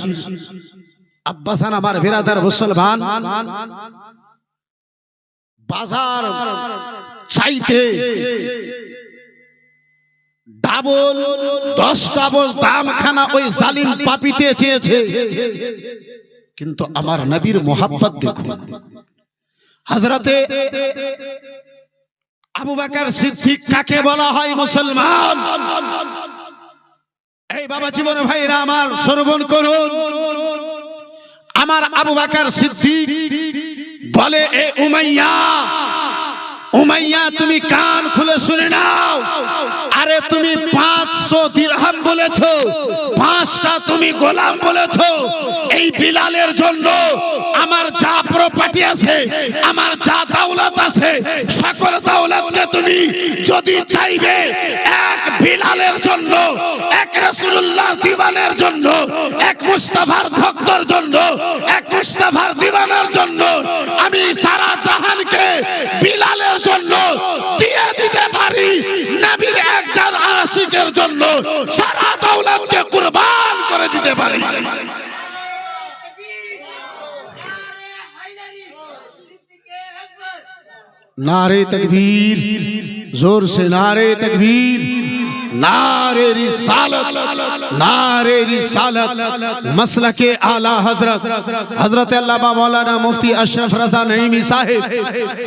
আব্বাসান আমার বিরাদার মুসলমান বাজার চাইতে ডাবল 10 ডাবল দাম খানা ওই জালিম পাপীতে চেয়েছে, কিন্তু আমার নবীর মোহাব্বত দেখুন। হযরতে আবু বকর সিদ্দিক কাকে বলা হয় মুসলমান? এই বাবা জীবন ভাইরা আমার শ্রবণ করুন। আমার আবু বকর সিদ্দিক বলে, এ উমাইয়া, উমাইয়া তুমি কান খুলে শুনে নাও, আরে তুমি 500 দিরহাম বলেছো, 5টা তুমি গোলাম বলেছো, এই বিলালের জন্য আমার যা প্রপার্টি আছে, আমার যা দৌলত আছে, সকল দৌলতকে তুমি যদি চাইবে এক বিলালের জন্য, এক রাসূলুল্লাহর দিওয়ানের জন্য, এক মুস্তাফার ভক্তর জন্য, এক মুস্তাফার দিওয়ানের জন্য আমি সারা জাহানকে বিলালের জন্য দিয়ে দিতে পারি, নবীর একজন আশিকের জন্য সারা দৌলতকে কুরবান করে দিতে পারি। नारे तकबीर, जोर से नारे तकबीर, नारे रिसालत, नारे रिसालत, मसलके आला हजरत हजरत अल्लामा मौलाना मुफ्ती अशरफ रजा नईमी साहिब,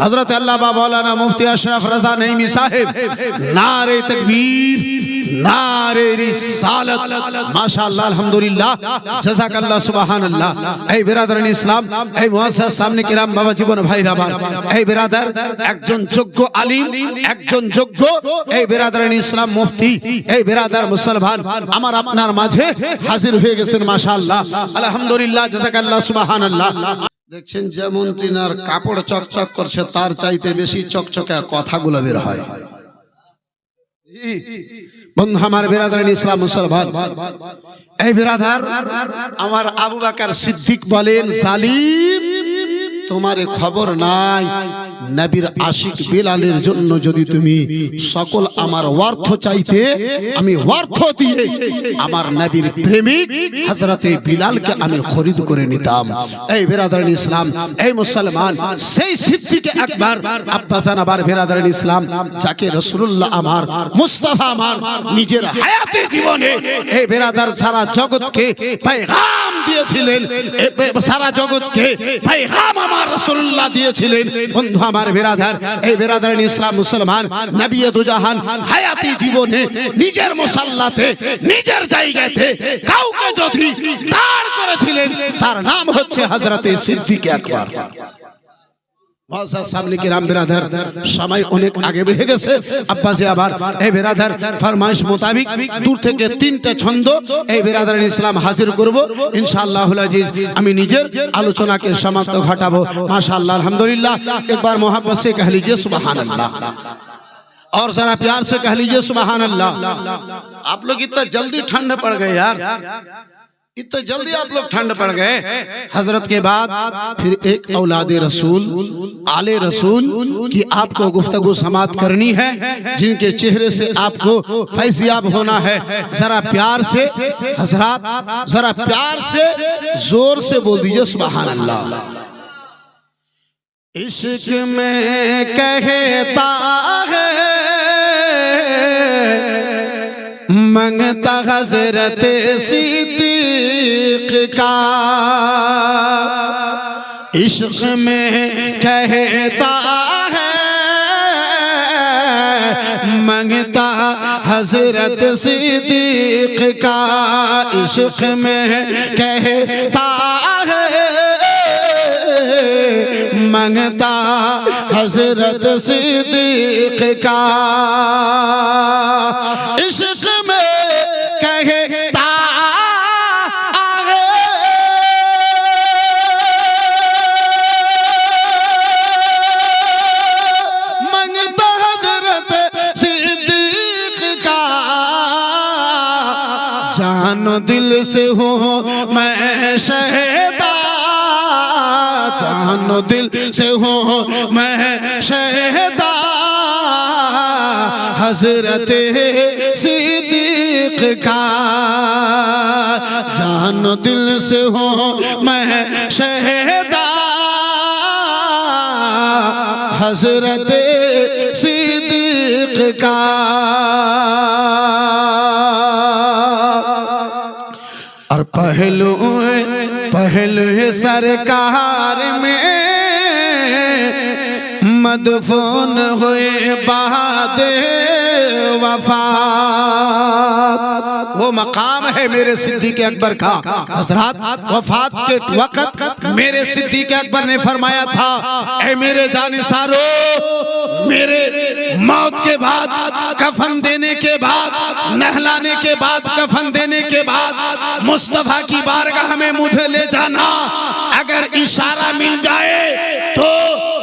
हजरत अल्लामा मौलाना मुफ्ती अशरफ रजा नईमी साहिब, नारे तकबीर, नारे रिसालत, माशाअल्लाह अल्हम्दुलिल्लाह, जज़ाकल्लाह सुबहानल्लाह। ऐ बिरादरान इस्लाम, ऐ मुअस्सिस सामने किराम बाबा जीवन भाई राबान, ऐ बिरादर একজন যোগ্য আলিম, একজন যোগ্য এই বিরাদরান ইসলাম মুফতি, এই বিরাদার মুসলমান আমার আপনার মাঝে হাজির হয়ে গেছেন। মাশাআল্লাহ, আলহামদুলিল্লাহ, জাযাকাল্লাহ, সুবহানাল্লাহ। দেখছেন যেমন চিনার কাপড় চকচক করছে, তার চাইতে বেশি চকচকে কথাগুলো বের হয়। বন্ধু আমার বিরাদরান ইসলাম মুসলমান, এই বিরাদার আমার আবু বকর সিদ্দিক বলেন, জালিম তোমার খবর নাই, নবীর আশিক বেলালের জন্য যদি তুমি সকল আমার অর্থ চাইতে আমি অর্থ দিয়ে আমার নবীর প্রেমিক হযরতে বিলালকে আমি খরিদ করে নিতাম। এই বিরাদরান ইসলাম, এই মুসলমান, সেই সিদ্দিক আকবর আব্বাজান আবার বিরাদরান ইসলাম যাকে রাসূলুল্লাহ আমার মুস্তাফা আমার নিজের হায়াতে জীবনে এই বিরাদার সারা জগৎকে পেগাম দিয়েছিলেন, সারা জগৎকে পেগাম আমার রাসূলুল্লাহ দিয়েছিলেন। বন্ধু আমার বিরাদার, এই বিরাদরান ইসলাম মুসলমান নবী দুজাহান হায়াতি জীবনে নিজের মুসাল্লাতে নিজের জায়গাতে কাউকে যদি দাঁড় করেছিলেন তার নাম হচ্ছে হযরতে সিদ্দিক আকবর। সামনে কি রাম বিরাদার সময় অনেক আগে বেড়ে গেছে। আব্বাসে আবার এই বিরাদার ফরমাইশ মোতাবেক দূর থেকে 3টা ছন্দ এই বিরাদার ইসলাম হাজির করব ইনশাআল্লাহুল আজিজ। আমি নিজের আলোচনাকে সমাপ্ত ঘটাবো। माशाअल्लाह अल्हम्दुलिल्लाह। एक बार मोहब्बत से कह लीजिए सुभान अल्लाह, और जरा प्यार से कह लीजिए सुभान अल्लाह। आप लोग इतना जल्दी ठंड पड़ गए यार, इतना जल्दी आप लोग ठंड पड़ गए। हजरत के बाद फिर एक औलादे रसूल आले रसूल की आपको गुफ्तगू समात करनी है, जिनके चेहरे से आपको फैज़याब होना है। जरा प्यार से हजरात, जरा प्यार से जोर से बोल दीजिए सुभान अल्लाह। इश्क में कहता है मंगता हज़रत सिद्दीक़ का, इश्क में कहता है मंगता हज़रत सिद्दीक़ का, इश्क में कहता है मंगता हज़रत सिद्दीक़ का, इश्क में कहता है मंगता हज़रत सिद्दीक़ का, जानो दिल से हो मैं शहदा, जानो दिल से हो मैं शहदा, हज़रत सिद्दीक़ का, जानो दिल से हो मैं शहदा, हज़रत सिद्दीक़ का। और पहलू पहलू सरकार में मदफून हुए बाद वफात, वो मकाम है मेरे सिद्दीक़ अकबर का। हज़रात वफात के वक़्त मेरे सिद्दीक़ अकबर ने फरमाया था, ऐ मेरे जानिसारो, मेरे मौत के बाद कफन देने के बाद, नहलाने के बाद, कफन देने के बाद मुस्तफा की बारगाह में मुझे ले जाना। अगर इशारा मिल जाए तो,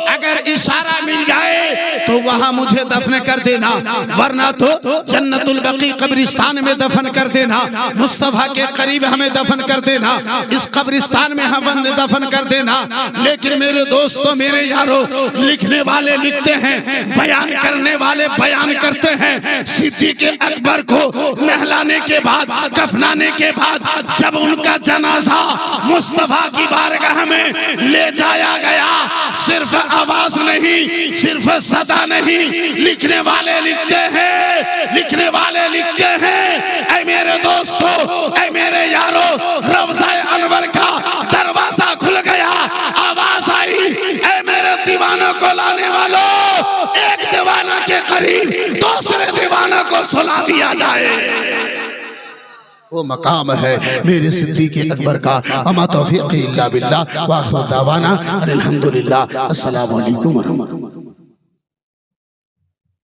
अगर इशारा मिल जाए तो वहां मुझे दफन कर देना, वरना तो जन्नतुल बकी कब्रिस्तान में दफन कर देना, मुस्तफा के करीब हमें दफन कर देना, इस कब्रिस्तान में हम दफन कर देना। लेकिन मेरे दोस्तों, मेरे यारों, लिखने वाले लिखते हैं, बयान करने वाले बयान करते हैं, सिद्दीक़ अकबर को नहलाने के बाद, कफनाने के बाद जब उनका जनाजा मुस्तफा की बारगाह में ले जाया गया, सिर्फ आवाज नहीं, सिर्फ सदा नहीं, लिखने वाले लिखते हैं, लिखने वाले लिखते हैं, ऐ मेरे दोस्तों, ऐ मेरे यारों, रौज़ा-ए अनवर का दरवाजा खुल गया, आवाज आई, ऐ मेरे दीवानों को लाने वालों, एक दीवाना के करीब दूसरे दीवाना को सुला दिया जाए। वो मकाम है मेरे सिद्दीक़ अकबर का। अमा तौफ़ीक़ी इल्ला बिल्लाह व आखिर दावाना अनिल हम्दुलिल्लाह। अस्सलामु अलैकुम व रहमतुल्लाह।